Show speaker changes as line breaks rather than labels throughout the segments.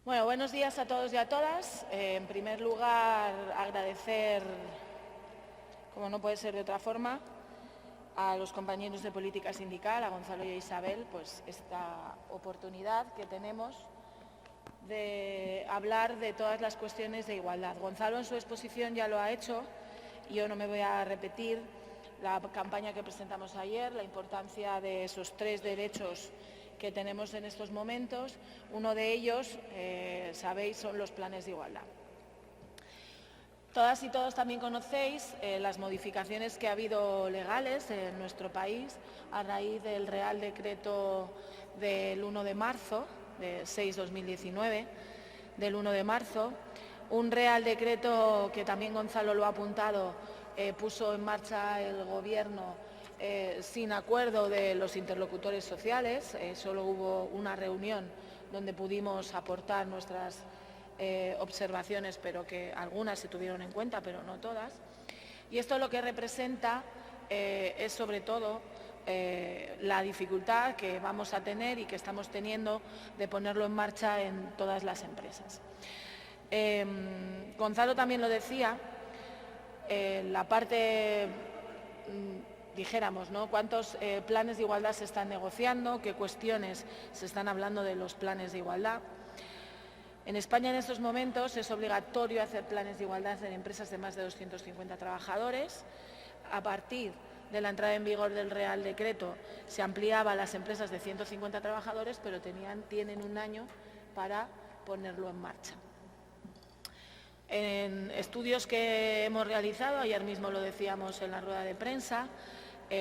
Bueno, buenos días a todos y a todas. En primer lugar, agradecer, como no puede ser de otra forma, a los compañeros de política sindical, a Gonzalo y a Isabel, pues esta oportunidad que tenemos de hablar de todas las cuestiones de igualdad. Gonzalo en su exposición ya lo ha hecho, y yo no me voy a repetir la campaña que presentamos ayer, la importancia de esos 3 derechos que tenemos en estos momentos. Uno de ellos, sabéis, son los planes de igualdad. Todas y todos también conocéis las modificaciones que ha habido legales en nuestro país a raíz del Real Decreto del 1 de marzo, de 6/2019, del 1 de marzo, un Real Decreto que también Gonzalo lo ha apuntado, puso en marcha el Gobierno sin acuerdo de los interlocutores sociales. Solo hubo una reunión donde pudimos aportar nuestras observaciones, pero que algunas se tuvieron en cuenta, pero no todas. Y esto lo que representa es sobre todo la dificultad que vamos a tener y que estamos teniendo de ponerlo en marcha en todas las empresas. Gonzalo también lo decía, la parte, dijéramos, ¿no? ¿Cuántos planes de igualdad se están negociando? ¿Qué cuestiones se están hablando de los planes de igualdad? En España en estos momentos es obligatorio hacer planes de igualdad en empresas de más de 250 trabajadores. A partir de la entrada en vigor del Real Decreto se ampliaba a las empresas de 150 trabajadores, pero tienen un año para ponerlo en marcha. En estudios que hemos realizado, ayer mismo lo decíamos en la rueda de prensa,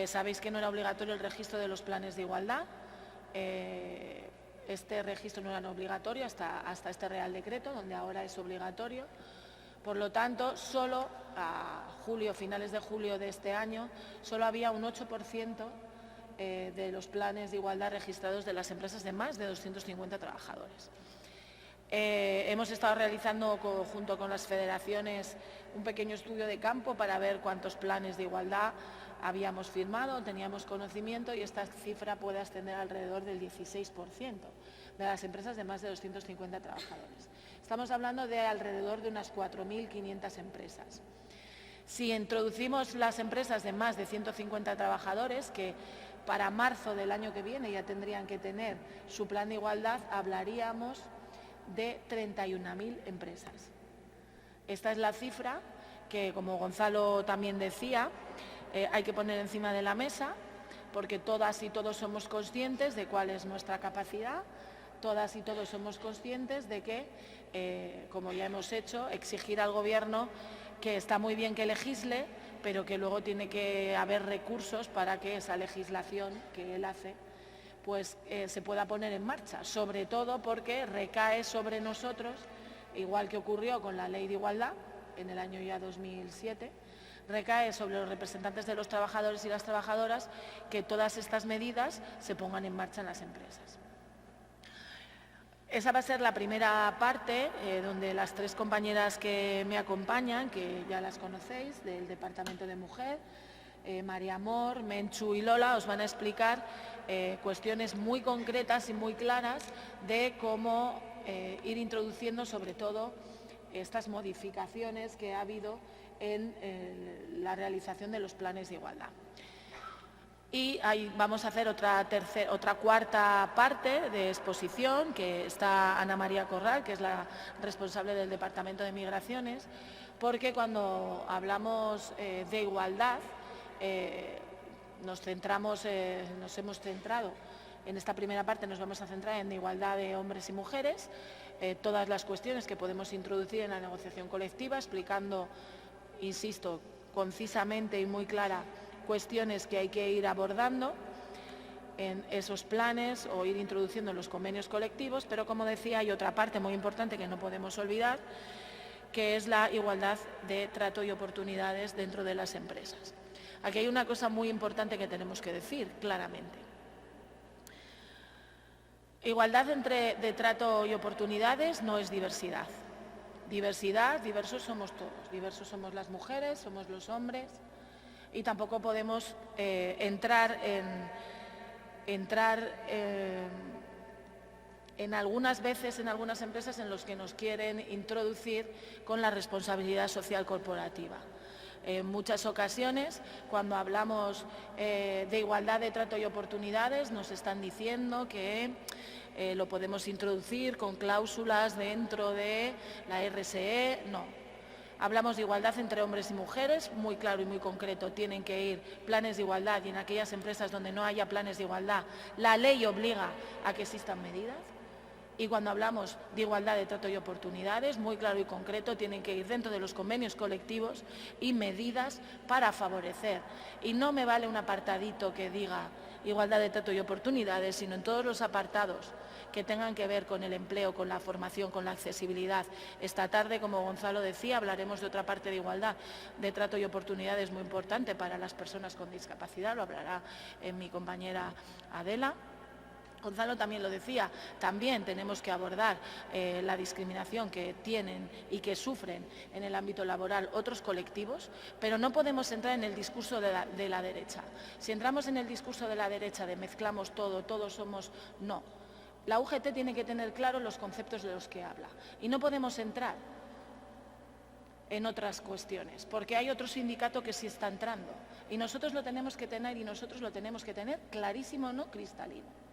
sabéis que no era obligatorio el registro de los planes de igualdad. Este registro no era obligatorio hasta este Real Decreto, donde ahora es obligatorio. Por lo tanto, solo a finales de julio de este año, solo había un 8% de los planes de igualdad registrados de las empresas de más de 250 trabajadores. Hemos estado realizando junto con las federaciones un pequeño estudio de campo para ver cuántos planes de igualdad habíamos firmado, teníamos conocimiento, y esta cifra puede ascender alrededor del 16% de las empresas de más de 250 trabajadores. Estamos hablando de alrededor de unas 4.500 empresas. Si introducimos las empresas de más de 150 trabajadores, que para marzo del año que viene ya tendrían que tener su plan de igualdad, hablaríamos de 31.000 empresas. Esta es la cifra que, como Gonzalo también decía, hay que poner encima de la mesa, porque todas y todos somos conscientes de cuál es nuestra capacidad, todas y todos somos conscientes de que, como ya hemos hecho, exigir al Gobierno que está muy bien que legisle, pero que luego tiene que haber recursos para que esa legislación que él hace pues se pueda poner en marcha, sobre todo porque recae sobre nosotros, igual que ocurrió con la Ley de Igualdad en el año ya 2007, recae sobre los representantes de los trabajadores y las trabajadoras que todas estas medidas se pongan en marcha en las empresas. Esa va a ser la primera parte, donde las 3 compañeras que me acompañan, que ya las conocéis, del Departamento de Mujer, María Amor, Menchu y Lola, os van a explicar cuestiones muy concretas y muy claras de cómo ir introduciendo sobre todo estas modificaciones que ha habido en la realización de los planes de igualdad. Y ahí vamos a hacer otra cuarta parte de exposición, que está Ana María Corral, que es la responsable del Departamento de Migraciones, porque cuando hablamos de igualdad, nos hemos centrado en esta primera parte, nos vamos a centrar en igualdad de hombres y mujeres, todas las cuestiones que podemos introducir en la negociación colectiva, explicando, insisto, concisamente y muy clara, cuestiones que hay que ir abordando en esos planes o ir introduciendo en los convenios colectivos, pero como decía, hay otra parte muy importante que no podemos olvidar, que es la igualdad de trato y oportunidades dentro de las empresas. Aquí hay una cosa muy importante que tenemos que decir claramente. Igualdad de trato y oportunidades no es diversidad. Diversos somos todos, diversos somos las mujeres, somos los hombres, y tampoco podemos en algunas veces en algunas empresas en los que nos quieren introducir con la responsabilidad social corporativa. En muchas ocasiones, cuando hablamos de igualdad de trato y oportunidades, nos están diciendo que lo podemos introducir con cláusulas dentro de la RSE. No. Hablamos de igualdad entre hombres y mujeres, muy claro y muy concreto. Tienen que ir planes de igualdad y en aquellas empresas donde no haya planes de igualdad, la ley obliga a que existan medidas. Y cuando hablamos de igualdad de trato y oportunidades, muy claro y concreto, tienen que ir dentro de los convenios colectivos y medidas para favorecer. Y no me vale un apartadito que diga igualdad de trato y oportunidades, sino en todos los apartados que tengan que ver con el empleo, con la formación, con la accesibilidad. Esta tarde, como Gonzalo decía, hablaremos de otra parte de igualdad de trato y oportunidades muy importante para las personas con discapacidad, lo hablará mi compañera Adela. Gonzalo también lo decía, también tenemos que abordar la discriminación que tienen y que sufren en el ámbito laboral otros colectivos, pero no podemos entrar en el discurso de la derecha. Si entramos en el discurso de la derecha de mezclamos todo, todos somos, no. La UGT tiene que tener claro los conceptos de los que habla y no podemos entrar en otras cuestiones, porque hay otro sindicato que sí está entrando y nosotros lo tenemos que tener clarísimo, no cristalino.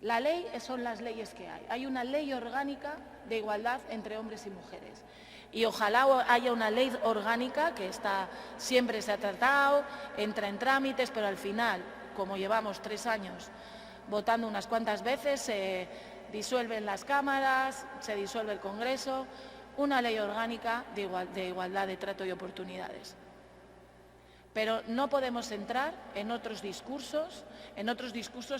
La ley son las leyes que hay. Hay una ley orgánica de igualdad entre hombres y mujeres. Y ojalá haya una ley orgánica que siempre se ha tratado, entra en trámites, pero al final, como llevamos 3 años votando unas cuantas veces, se disuelven las cámaras, se disuelve el Congreso, una ley orgánica de igualdad de trato y oportunidades. Pero no podemos entrar en otros discursos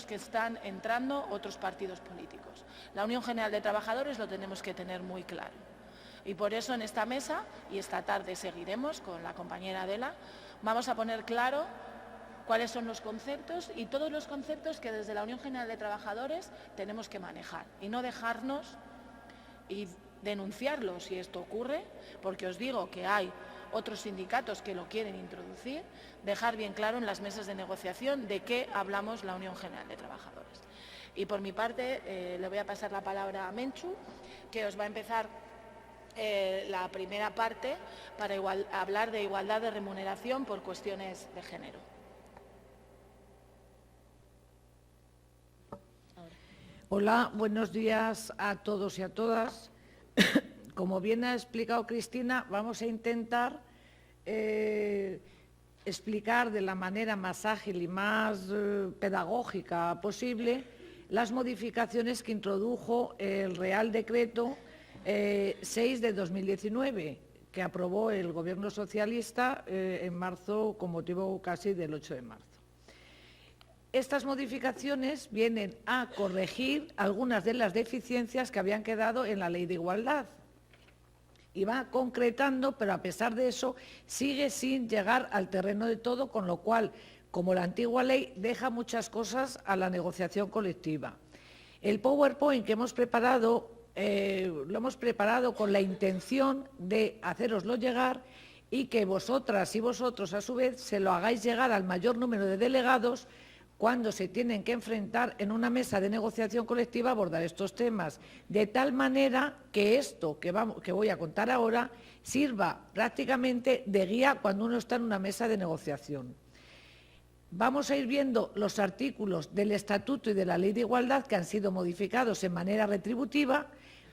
que están entrando otros partidos políticos. La Unión General de Trabajadores lo tenemos que tener muy claro. Y por eso en esta mesa, y esta tarde seguiremos con la compañera Adela, vamos a poner claro cuáles son los conceptos y todos los conceptos que desde la Unión General de Trabajadores tenemos que manejar y no dejarnos y denunciarlo si esto ocurre, porque os digo que hay otros sindicatos que lo quieren introducir, dejar bien claro en las mesas de negociación de qué hablamos la Unión General de Trabajadores. Y por mi parte le voy a pasar la palabra a Menchu, que os va a empezar la primera parte para hablar de igualdad de remuneración por cuestiones de género.
Hola, buenos días a todos y a todas. Como bien ha explicado Cristina, vamos a intentar explicar de la manera más ágil y más pedagógica posible las modificaciones que introdujo el Real Decreto 6 de 2019, que aprobó el Gobierno socialista en marzo, con motivo casi del 8 de marzo. Estas modificaciones vienen a corregir algunas de las deficiencias que habían quedado en la Ley de Igualdad. Y va concretando, pero a pesar de eso sigue sin llegar al terreno de todo, con lo cual, como la antigua ley, deja muchas cosas a la negociación colectiva. El PowerPoint que hemos preparado, lo hemos preparado con la intención de hacéroslo llegar y que vosotras y vosotros, a su vez, se lo hagáis llegar al mayor número de delegados cuando se tienen que enfrentar en una mesa de negociación colectiva a abordar estos temas, de tal manera que esto que voy a contar ahora sirva prácticamente de guía cuando uno está en una mesa de negociación. Vamos a ir viendo los artículos del Estatuto y de la Ley de Igualdad que han sido modificados en manera retributiva.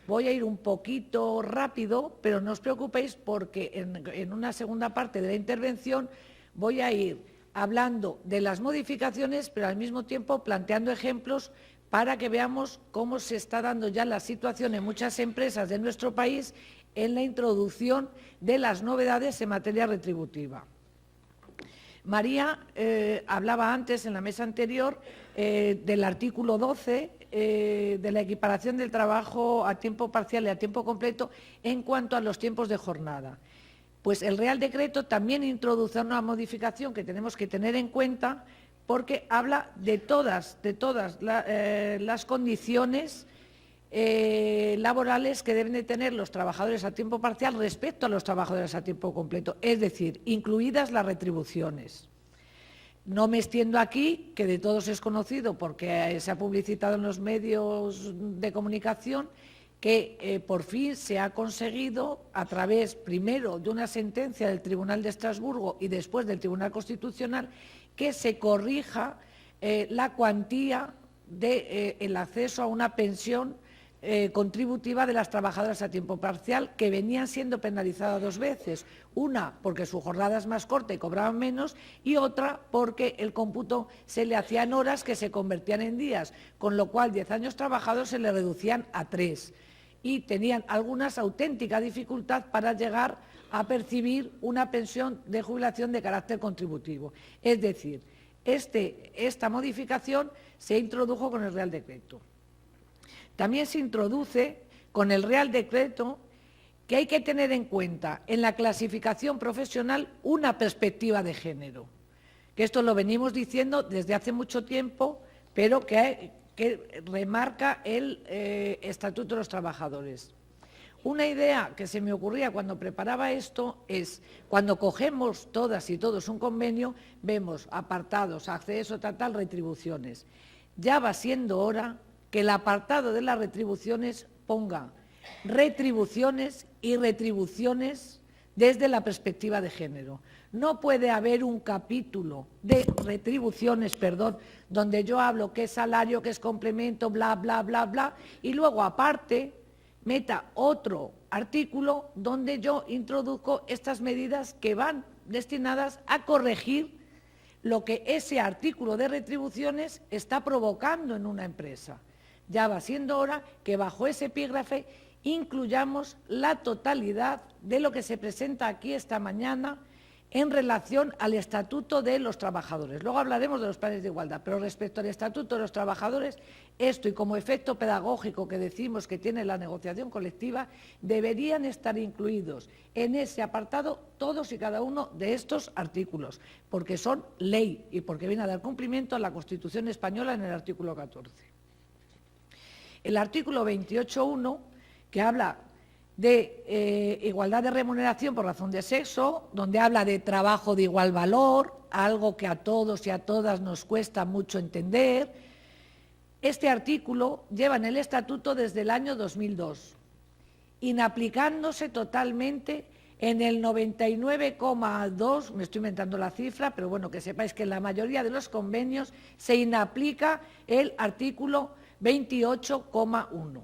Voy a ir un poquito rápido, pero no os preocupéis porque en una segunda parte de la intervención voy a ir hablando de las modificaciones, pero al mismo tiempo planteando ejemplos para que veamos cómo se está dando ya la situación en muchas empresas de nuestro país en la introducción de las novedades en materia retributiva. María hablaba antes, en la mesa anterior, del artículo 12, de la equiparación del trabajo a tiempo parcial y a tiempo completo en cuanto a los tiempos de jornada. Pues el Real Decreto también introduce una modificación que tenemos que tener en cuenta porque habla de todas las condiciones laborales que deben de tener los trabajadores a tiempo parcial respecto a los trabajadores a tiempo completo, es decir, incluidas las retribuciones. No me extiendo aquí, que de todos es conocido porque se ha publicitado en los medios de comunicación, que por fin se ha conseguido, a través primero de una sentencia del Tribunal de Estrasburgo y después del Tribunal Constitucional, que se corrija la cuantía del acceso a una pensión contributiva de las trabajadoras a tiempo parcial, que venían siendo penalizadas 2 veces, una porque su jornada es más corta y cobraban menos, y otra porque el cómputo se le hacía en horas que se convertían en días, con lo cual 10 años trabajados se le reducían a 3, y tenían algunas auténtica dificultad para llegar a percibir una pensión de jubilación de carácter contributivo. Es decir, esta modificación se introdujo con el Real Decreto. También se introduce con el Real Decreto que hay que tener en cuenta en la clasificación profesional una perspectiva de género, que esto lo venimos diciendo desde hace mucho tiempo, pero que remarca el Estatuto de los Trabajadores. Una idea que se me ocurría cuando preparaba esto es, cuando cogemos todas y todos un convenio, vemos apartados, acceso, tal, retribuciones. Ya va siendo hora que el apartado de las retribuciones ponga retribuciones y retribuciones desde la perspectiva de género. No puede haber un capítulo de retribuciones, donde yo hablo qué es salario, qué es complemento, bla, bla, bla, bla, y luego aparte meta otro artículo donde yo introduzco estas medidas que van destinadas a corregir lo que ese artículo de retribuciones está provocando en una empresa. Ya va siendo hora que bajo ese epígrafe incluyamos la totalidad de lo que se presenta aquí esta mañana en relación al Estatuto de los Trabajadores. Luego hablaremos de los planes de igualdad, pero respecto al Estatuto de los Trabajadores, esto y como efecto pedagógico que decimos que tiene la negociación colectiva, deberían estar incluidos en ese apartado todos y cada uno de estos artículos, porque son ley y porque viene a dar cumplimiento a la Constitución española en el artículo 14. El artículo 28.1, que habla de igualdad de remuneración por razón de sexo, donde habla de trabajo de igual valor, algo que a todos y a todas nos cuesta mucho entender. Este artículo lleva en el Estatuto desde el año 2002, inaplicándose totalmente en el 99,2, me estoy inventando la cifra, pero bueno, que sepáis que en la mayoría de los convenios se inaplica el artículo 28,1.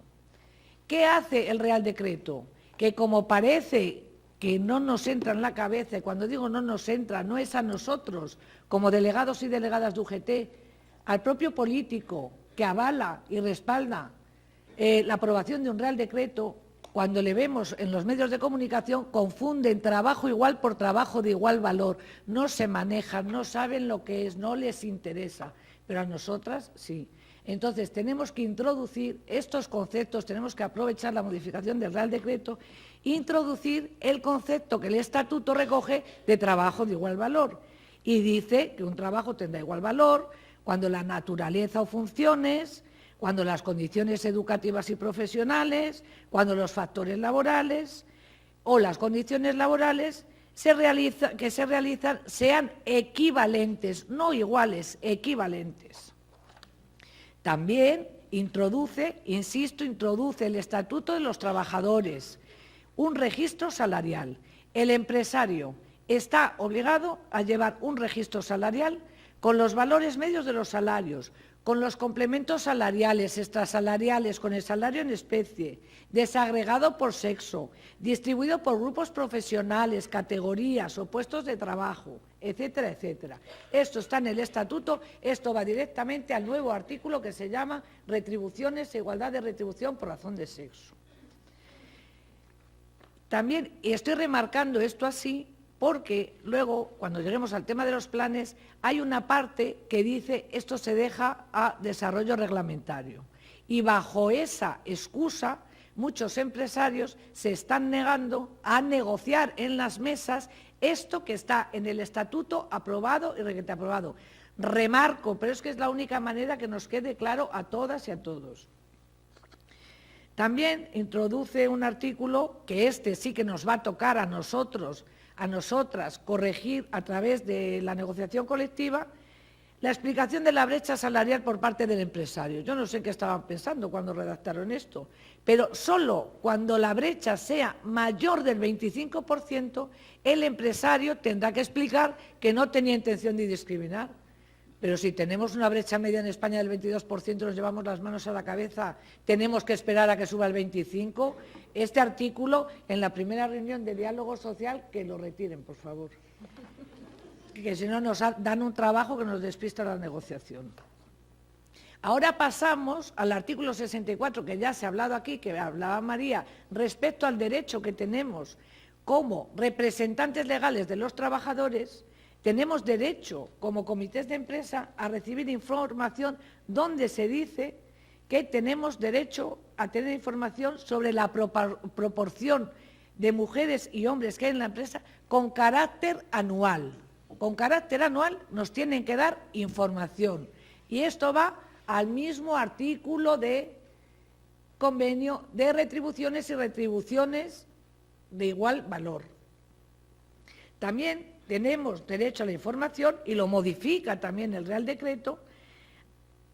¿Qué hace el Real Decreto? Que como parece que no nos entra en la cabeza, y cuando digo no nos entra, no es a nosotros, como delegados y delegadas de UGT, al propio político que avala y respalda la aprobación de un Real Decreto, cuando le vemos en los medios de comunicación, confunden trabajo igual por trabajo de igual valor. No se manejan, no saben lo que es, no les interesa, pero a nosotras sí. Entonces, tenemos que introducir estos conceptos, tenemos que aprovechar la modificación del Real Decreto, introducir el concepto que el Estatuto recoge de trabajo de igual valor. Y dice que un trabajo tendrá igual valor cuando la naturaleza o funciones, cuando las condiciones educativas y profesionales, cuando los factores laborales o las condiciones laborales que se realizan sean equivalentes, no iguales, equivalentes. También introduce el Estatuto de los Trabajadores, un registro salarial. El empresario está obligado a llevar un registro salarial con los valores medios de los salarios, con los complementos salariales, extrasalariales, con el salario en especie, desagregado por sexo, distribuido por grupos profesionales, categorías o puestos de trabajo, etcétera, etcétera. Esto está en el Estatuto, esto va directamente al nuevo artículo que se llama Retribuciones e igualdad de retribución por razón de sexo. También, y estoy remarcando esto así, porque luego, cuando lleguemos al tema de los planes, hay una parte que dice esto se deja a desarrollo reglamentario. Y bajo esa excusa, muchos empresarios se están negando a negociar en las mesas esto que está en el Estatuto aprobado y requete aprobado. Remarco, pero es que es la única manera que nos quede claro a todas y a todos. También introduce un artículo que este sí que nos va a tocar a nosotros, a nosotras, corregir a través de la negociación colectiva, La explicación de la brecha salarial por parte del empresario. Yo no sé qué estaban pensando cuando redactaron esto, pero solo cuando la brecha sea mayor del 25%, el empresario tendrá que explicar que no tenía intención de discriminar. Pero si tenemos una brecha media en España del 22%, nos llevamos las manos a la cabeza, tenemos que esperar a que suba el 25%. Este artículo, en la primera reunión de diálogo social, que lo retiren, por favor. Que si no nos dan un trabajo que nos despista la negociación. Ahora pasamos al artículo 64, que ya se ha hablado aquí, que hablaba María, respecto al derecho que tenemos como representantes legales de los trabajadores. Tenemos derecho, como comités de empresa, a recibir información donde se dice que tenemos derecho a tener información sobre la proporción de mujeres y hombres que hay en la empresa con carácter anual. Con carácter anual nos tienen que dar información. Y esto va al mismo artículo de convenio de retribuciones y retribuciones de igual valor. También tenemos derecho a la información, y lo modifica también el Real Decreto,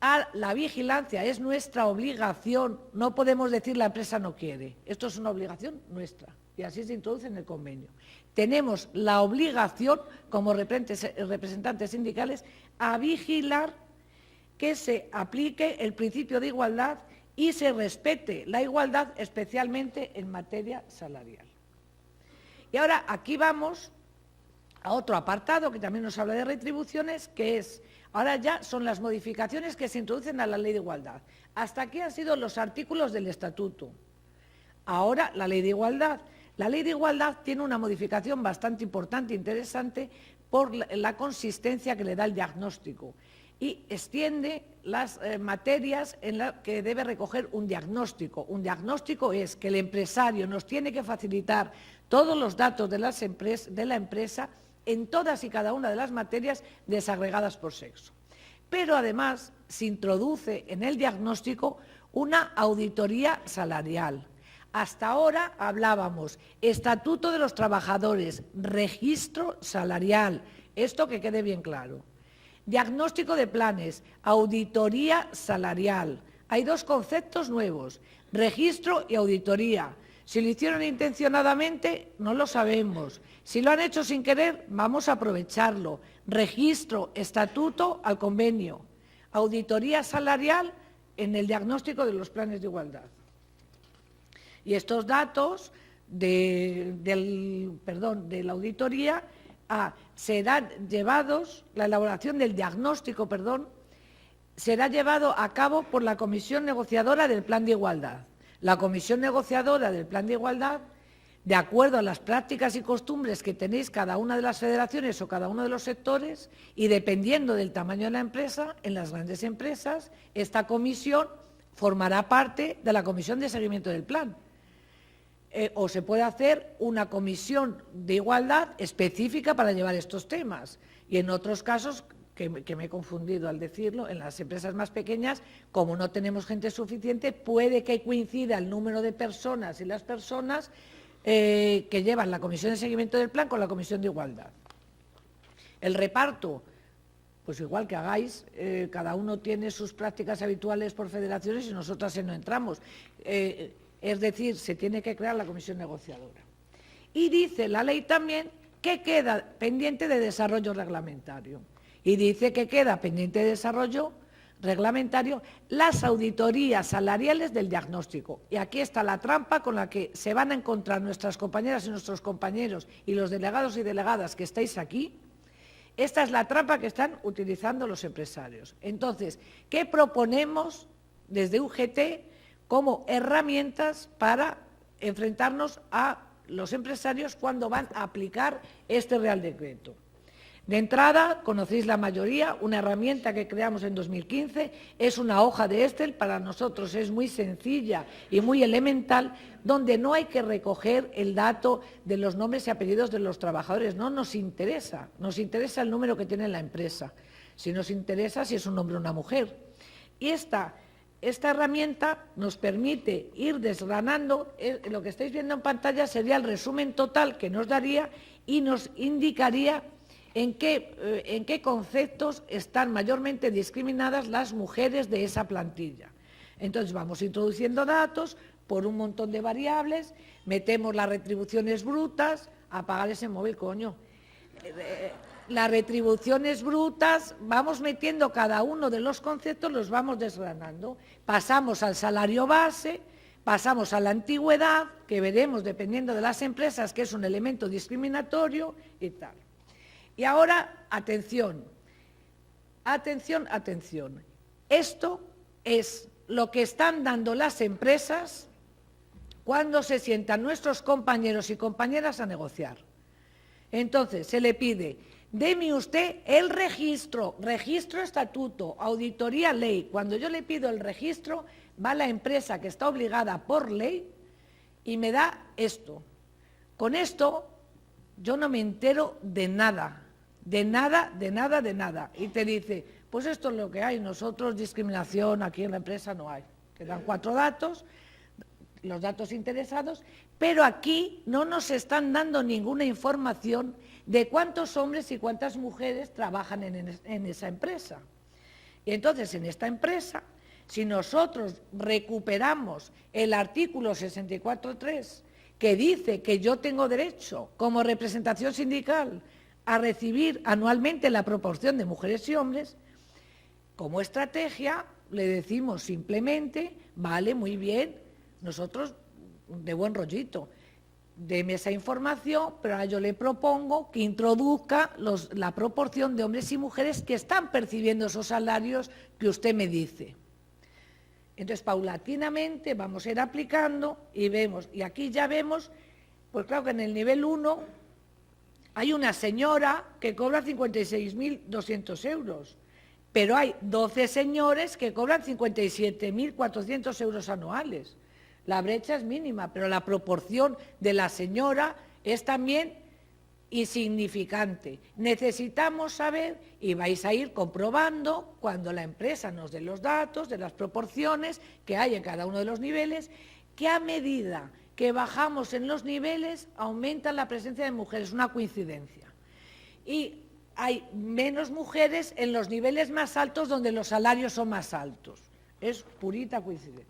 a la vigilancia. Es nuestra obligación, no podemos decir la empresa no quiere, esto es una obligación nuestra, y así se introduce en el convenio. Tenemos la obligación, como representantes sindicales, a vigilar que se aplique el principio de igualdad y se respete la igualdad, especialmente en materia salarial. Y ahora aquí vamos a otro apartado que también nos habla de retribuciones, que es, ahora ya son las modificaciones que se introducen a la Ley de Igualdad. Hasta aquí han sido los artículos del Estatuto. Ahora la Ley de Igualdad. La Ley de Igualdad tiene una modificación bastante importante e interesante por la consistencia que le da el diagnóstico y extiende las materias en las que debe recoger un diagnóstico. Un diagnóstico es que el empresario nos tiene que facilitar todos los datos de la empresa en todas y cada una de las materias desagregadas por sexo. Pero además se introduce en el diagnóstico una auditoría salarial. Hasta ahora hablábamos Estatuto de los Trabajadores, registro salarial, esto que quede bien claro. Diagnóstico de planes, auditoría salarial. Hay dos conceptos nuevos, registro y auditoría. Si lo hicieron intencionadamente, no lo sabemos. Si lo han hecho sin querer, vamos a aprovecharlo. Registro, estatuto al convenio. Auditoría salarial en el diagnóstico de los planes de igualdad. Y estos datos de la auditoría serán llevados, la elaboración del diagnóstico, será llevado a cabo por la Comisión Negociadora del Plan de Igualdad. La Comisión Negociadora del Plan de Igualdad, de acuerdo a las prácticas y costumbres que tenéis cada una de las federaciones o cada uno de los sectores, y dependiendo del tamaño de la empresa, en las grandes empresas, esta comisión formará parte de la Comisión de Seguimiento del Plan. O se puede hacer una comisión de igualdad específica para llevar estos temas. Y en otros casos, que me he confundido al decirlo, en las empresas más pequeñas, como no tenemos gente suficiente, puede que coincida el número de personas y las personas que llevan la Comisión de Seguimiento del Plan con la Comisión de Igualdad. El reparto, pues igual que hagáis, cada uno tiene sus prácticas habituales por federaciones y nosotras no entramos. Es decir, se tiene que crear la comisión negociadora. Y dice la ley también que queda pendiente de desarrollo reglamentario. Y dice que queda pendiente de desarrollo reglamentario las auditorías salariales del diagnóstico. Y aquí está la trampa con la que se van a encontrar nuestras compañeras y nuestros compañeros y los delegados y delegadas que estáis aquí. Esta es la trampa que están utilizando los empresarios. Entonces, ¿qué proponemos desde UGT como herramientas para enfrentarnos a los empresarios cuando van a aplicar este Real Decreto? De entrada, conocéis la mayoría, una herramienta que creamos en 2015, es una hoja de Excel, para nosotros es muy sencilla y muy elemental, donde no hay que recoger el dato de los nombres y apellidos de los trabajadores, no nos interesa el número que tiene la empresa, si nos interesa si es un hombre o una mujer. Y esta herramienta nos permite ir desgranando, lo que estáis viendo en pantalla sería el resumen total que nos daría y nos indicaría en qué conceptos están mayormente discriminadas las mujeres de esa plantilla. Entonces vamos introduciendo datos por un montón de variables, metemos las retribuciones brutas, apagar ese móvil, coño. Las retribuciones brutas, vamos metiendo cada uno de los conceptos, los vamos desgranando. Pasamos al salario base, pasamos a la antigüedad, que veremos dependiendo de las empresas que es un elemento discriminatorio y tal. Y ahora, atención, atención, atención. Esto es lo que están dando las empresas cuando se sientan nuestros compañeros y compañeras a negociar. Entonces, se le pide, deme usted el registro, estatuto, auditoría, ley. Cuando yo le pido el registro, va la empresa que está obligada por ley y me da esto. Con esto yo no me entero de nada, de nada, de nada, de nada. Y te dice, pues esto es lo que hay, nosotros discriminación aquí en la empresa no hay. Te dan 4 datos, los datos interesados, pero aquí no nos están dando ninguna información de cuántos hombres y cuántas mujeres trabajan en esa empresa. Y entonces, en esta empresa, si nosotros recuperamos el artículo 64.3, que dice que yo tengo derecho, como representación sindical, a recibir anualmente la proporción de mujeres y hombres, como estrategia le decimos simplemente, vale, muy bien, nosotros de buen rollito, deme esa información, pero ahora yo le propongo que introduzca la proporción de hombres y mujeres que están percibiendo esos salarios que usted me dice. Entonces, paulatinamente vamos a ir aplicando y vemos, y aquí ya vemos, pues claro que en el nivel 1 hay una señora que cobra 56.200 euros, pero hay 12 señores que cobran 57.400 euros anuales. La brecha es mínima, pero la proporción de la señora es también insignificante. Necesitamos saber, y vais a ir comprobando cuando la empresa nos dé los datos de las proporciones que hay en cada uno de los niveles, que a medida que bajamos en los niveles aumenta la presencia de mujeres, una coincidencia. Y hay menos mujeres en los niveles más altos donde los salarios son más altos. Es purita coincidencia.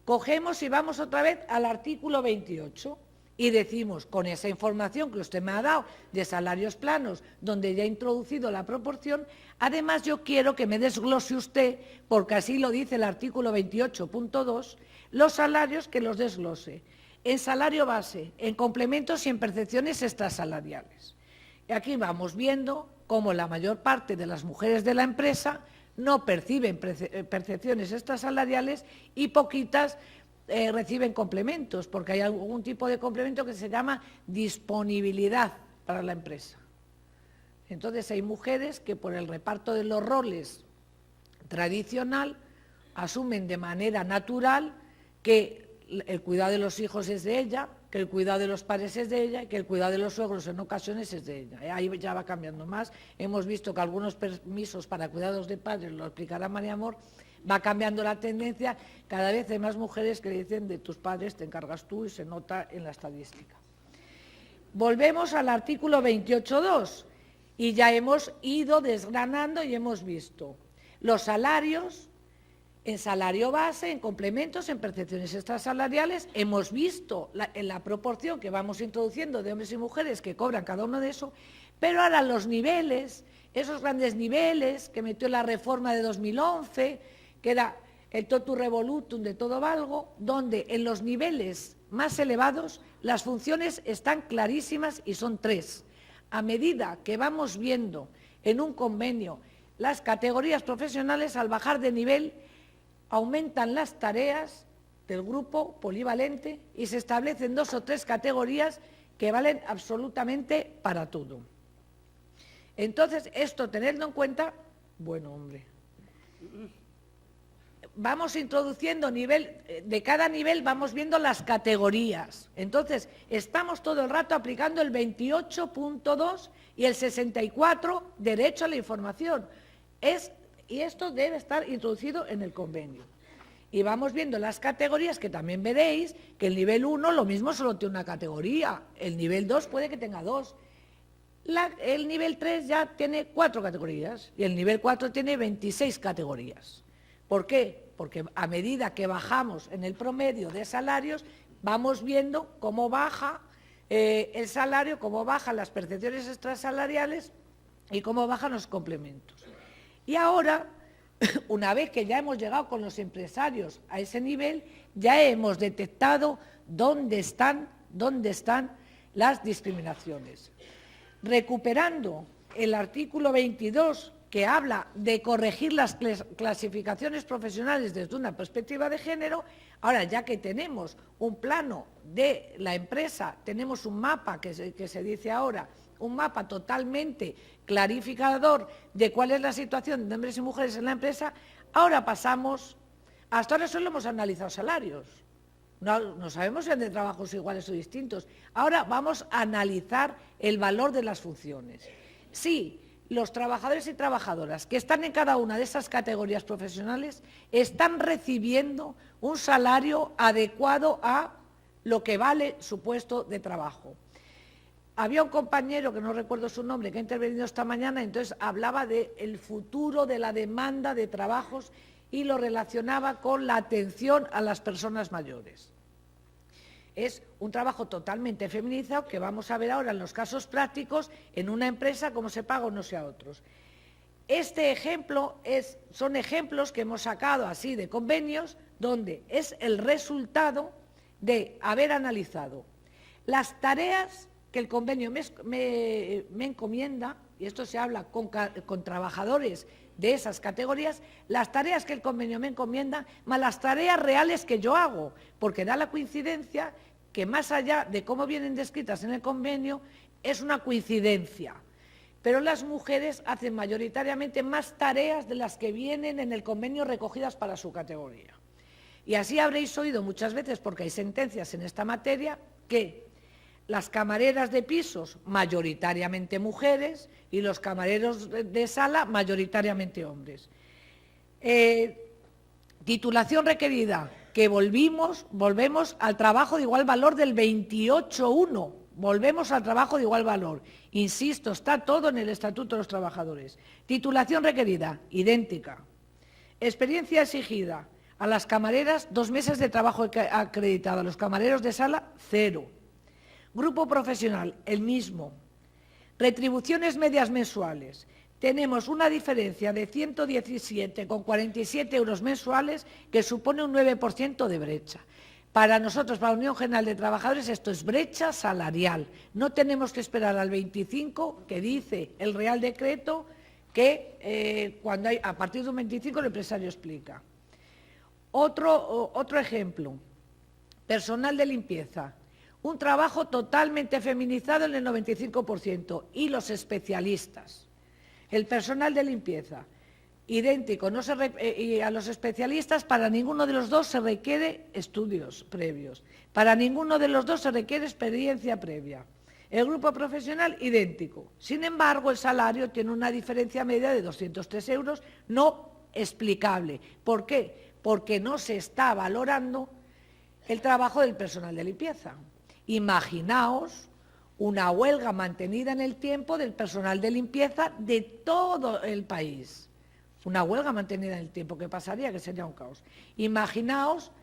Cogemos y vamos otra vez al artículo 28 y decimos, con esa información que usted me ha dado de salarios planos, donde ya he introducido la proporción, además yo quiero que me desglose usted, porque así lo dice el artículo 28.2, los salarios que los desglose en salario base, en complementos y en percepciones extrasalariales. Y aquí vamos viendo cómo la mayor parte de las mujeres de la empresa no perciben percepciones extrasalariales y poquitas reciben complementos, porque hay algún tipo de complemento que se llama disponibilidad para la empresa. Entonces hay mujeres que por el reparto de los roles tradicional asumen de manera natural que el cuidado de los hijos es de ella, que el cuidado de los padres es de ella y que el cuidado de los suegros en ocasiones es de ella. Ahí ya va cambiando más. Hemos visto que algunos permisos para cuidados de padres, lo explicará María Amor, va cambiando la tendencia. Cada vez hay más mujeres que dicen de tus padres te encargas tú y se nota en la estadística. Volvemos al artículo 28.2 y ya hemos ido desgranando y hemos visto los salarios en salario base, en complementos, en percepciones extrasalariales. Hemos visto en la proporción que vamos introduciendo de hombres y mujeres que cobran cada uno de eso, pero ahora los niveles, esos grandes niveles que metió la reforma de 2011, que era el totum revolutum de todo valgo, donde en los niveles más elevados las funciones están clarísimas y son 3. A medida que vamos viendo en un convenio las categorías profesionales, al bajar de nivel, aumentan las tareas del grupo polivalente y se establecen 2 o 3 categorías que valen absolutamente para todo. Entonces, esto tenedlo en cuenta, bueno, hombre. Vamos introduciendo de cada nivel vamos viendo las categorías. Entonces, estamos todo el rato aplicando el 28.2 y el 64, derecho a la información. Y esto debe estar introducido en el convenio. Y vamos viendo las categorías, que también veréis que el nivel 1 lo mismo solo tiene una categoría, el nivel 2 puede que tenga 2. El nivel 3 ya tiene 4 categorías y el nivel 4 tiene 26 categorías. ¿Por qué? Porque a medida que bajamos en el promedio de salarios, vamos viendo cómo baja el salario, cómo bajan las percepciones extrasalariales y cómo bajan los complementos. Y ahora, una vez que ya hemos llegado con los empresarios a ese nivel, ya hemos detectado dónde están las discriminaciones. Recuperando el artículo 22, que habla de corregir las clasificaciones profesionales desde una perspectiva de género, ahora ya que tenemos un plano de la empresa, tenemos un mapa que se dice ahora, un mapa totalmente clarificador de cuál es la situación de hombres y mujeres en la empresa, ahora pasamos, hasta ahora solo hemos analizado salarios, no sabemos si han de trabajos iguales o distintos, ahora vamos a analizar el valor de las funciones. Sí, los trabajadores y trabajadoras que están en cada una de esas categorías profesionales están recibiendo un salario adecuado a lo que vale su puesto de trabajo. Había un compañero, que no recuerdo su nombre, que ha intervenido esta mañana, entonces hablaba del futuro de la demanda de trabajos y lo relacionaba con la atención a las personas mayores. Es un trabajo totalmente feminizado que vamos a ver ahora en los casos prácticos en una empresa cómo se paga unos y a otros. Este ejemplo son ejemplos que hemos sacado así de convenios donde es el resultado de haber analizado las tareas que el convenio me encomienda, y esto se habla con trabajadores de esas categorías, las tareas que el convenio me encomienda, más las tareas reales que yo hago, porque da la coincidencia que más allá de cómo vienen descritas en el convenio, es una coincidencia. Pero las mujeres hacen mayoritariamente más tareas de las que vienen en el convenio recogidas para su categoría. Y así habréis oído muchas veces, porque hay sentencias en esta materia, que las camareras de pisos, mayoritariamente mujeres, y los camareros de sala, mayoritariamente hombres. Titulación requerida, que volvemos al trabajo de igual valor del 28.1, volvemos al trabajo de igual valor. Insisto, está todo en el Estatuto de los Trabajadores. Titulación requerida, idéntica. Experiencia exigida, a las camareras 2 meses de trabajo acreditado, a los camareros de sala 0. Grupo profesional, el mismo. Retribuciones medias mensuales. Tenemos una diferencia de 117,47 euros mensuales que supone un 9% de brecha. Para nosotros, para la Unión General de Trabajadores, esto es brecha salarial. No tenemos que esperar al 25, que dice el Real Decreto, que a partir de un 25 el empresario explica. Otro ejemplo, personal de limpieza. Un trabajo totalmente feminizado en el 95%. Y los especialistas. El personal de limpieza, idéntico. Y a los especialistas, para ninguno de los dos se requiere estudios previos. Para ninguno de los dos se requiere experiencia previa. El grupo profesional, idéntico. Sin embargo, el salario tiene una diferencia media de 203 euros no explicable. ¿Por qué? Porque no se está valorando el trabajo del personal de limpieza. Imaginaos una huelga mantenida en el tiempo del personal de limpieza de todo el país. Una huelga mantenida en el tiempo, ¿qué pasaría? Que sería un caos. Imaginaos,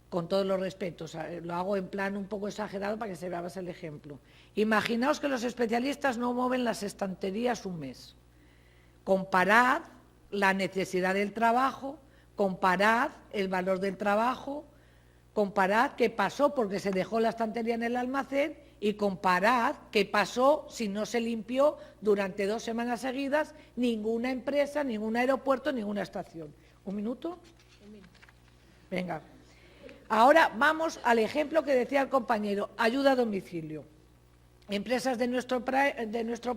con todos los respetos, lo hago en plan un poco exagerado para que se vea más el ejemplo. Imaginaos que los especialistas no mueven las estanterías un mes. Comparad la necesidad del trabajo, comparad el valor del trabajo, comparad qué pasó porque se dejó la estantería en el almacén y comparad qué pasó si no se limpió durante 2 semanas seguidas ninguna empresa, ningún aeropuerto, ninguna estación. ¿Un minuto? Venga. Ahora vamos al ejemplo que decía el compañero, ayuda a domicilio. Empresas de nuestro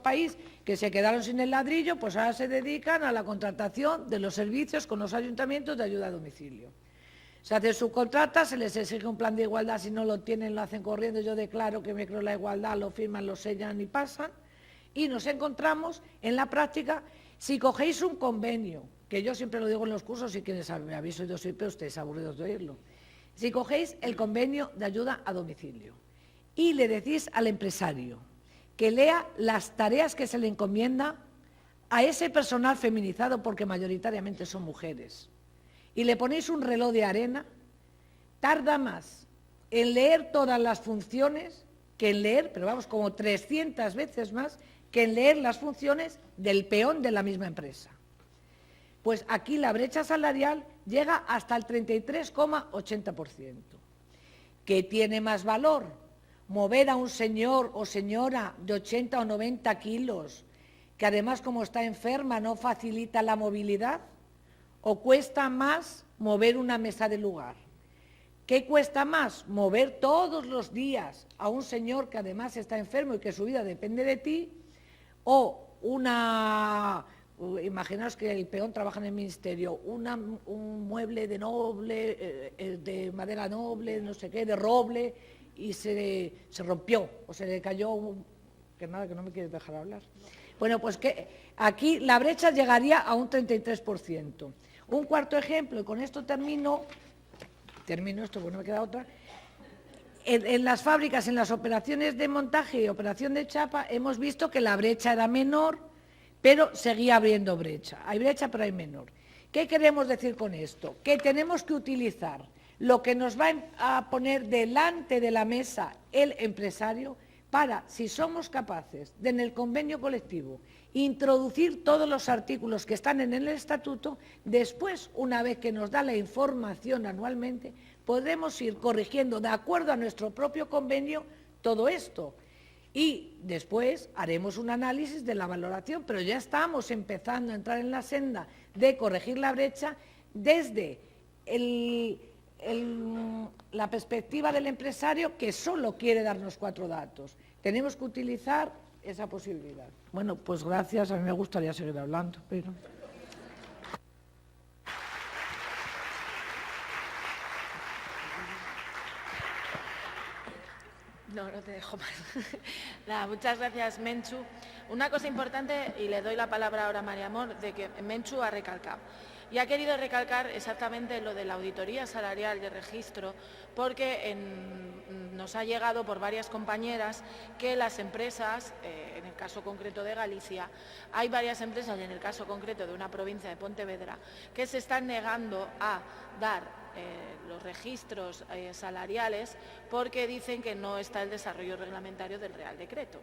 país que se quedaron sin el ladrillo, pues ahora se dedican a la contratación de los servicios con los ayuntamientos de ayuda a domicilio. Se hace subcontrata, se les exige un plan de igualdad, si no lo tienen lo hacen corriendo, yo declaro que me creo la igualdad, lo firman, lo sellan y pasan, y nos encontramos en la práctica, si cogéis un convenio, que yo siempre lo digo en los cursos, y quienes me habéis oído siempre, ustedes aburridos de oírlo, si cogéis el convenio de ayuda a domicilio y le decís al empresario que lea las tareas que se le encomienda a ese personal feminizado, porque mayoritariamente son mujeres, y le ponéis un reloj de arena, tarda más en leer todas las funciones que en leer, pero vamos, como 300 veces más, que en leer las funciones del peón de la misma empresa. Pues aquí la brecha salarial llega hasta el 33,80%. ¿Qué tiene más valor? Mover a un señor o señora de 80 o 90 kilos, que además como está enferma no facilita la movilidad, o cuesta más mover una mesa de lugar. ¿Qué cuesta más? Mover todos los días a un señor que además está enfermo y que su vida depende de ti, o imaginaos que el peón trabaja en el ministerio, un mueble de noble, de madera noble, no sé qué, de roble, y se rompió, o se le cayó, que nada, que no me quieres dejar hablar. Bueno, pues que aquí la brecha llegaría a un 33%. Un cuarto ejemplo, y con esto termino esto, porque no me queda otra. En las fábricas, en las operaciones de montaje y operación de chapa, hemos visto que la brecha era menor, pero seguía habiendo brecha. Hay brecha, pero hay menor. ¿Qué queremos decir con esto? Que tenemos que utilizar lo que nos va a poner delante de la mesa el empresario para, si somos capaces de en el convenio colectivo introducir todos los artículos que están en el estatuto, después, una vez que nos da la información anualmente, podremos ir corrigiendo de acuerdo a nuestro propio convenio todo esto. Y después haremos un análisis de la valoración, pero ya estamos empezando a entrar en la senda de corregir la brecha desde la perspectiva del empresario, que solo quiere darnos 4 datos. Tenemos que utilizar esa posibilidad. Bueno, pues gracias. A mí me gustaría seguir hablando, pero...
No te dejo más. Nada, muchas gracias, Menchu. Una cosa importante, y le doy la palabra ahora a María Amor, de que Menchu ha recalcado. Y ha querido recalcar exactamente lo de la auditoría salarial de registro, porque nos ha llegado por varias compañeras que las empresas, en el caso concreto de Galicia, hay varias empresas, y en el caso concreto de una provincia de Pontevedra, que se están negando a dar los registros salariales porque dicen que no está el desarrollo reglamentario del Real Decreto.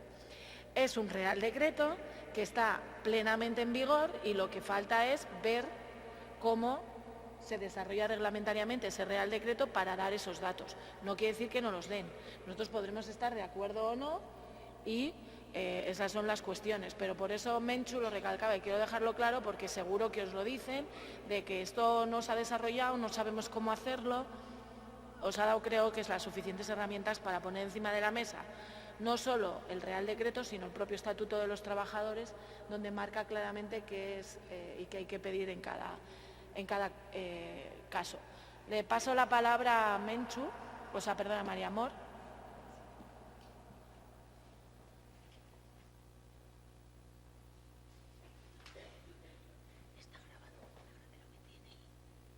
Es un Real Decreto que está plenamente en vigor y lo que falta es ver cómo se desarrolla reglamentariamente ese Real Decreto para dar esos datos. No quiere decir que no los den. Nosotros podremos estar de acuerdo o no y esas son las cuestiones, pero por eso Menchu lo recalcaba y quiero dejarlo claro porque seguro que os lo dicen, de que esto no se ha desarrollado, no sabemos cómo hacerlo, os ha dado creo que es las suficientes herramientas para poner encima de la mesa no solo el Real Decreto, sino el propio Estatuto de los Trabajadores, donde marca claramente qué es y qué hay que pedir en cada caso. Le paso la palabra a Menchu, a María Amor.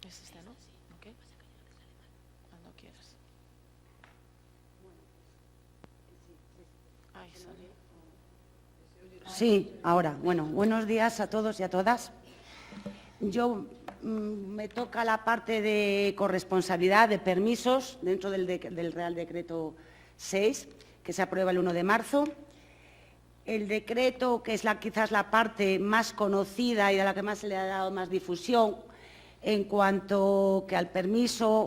¿Es este, no? ¿Ok? Cuando quieras. Ahí sale.
Sí, ahora. Bueno, buenos días a todos y a todas. Yo me toca la parte de corresponsabilidad de permisos dentro del Real Decreto 6, que se aprueba el 1 de marzo. El decreto, que es quizás la parte más conocida y a la que más se le ha dado más difusión, en cuanto que al permiso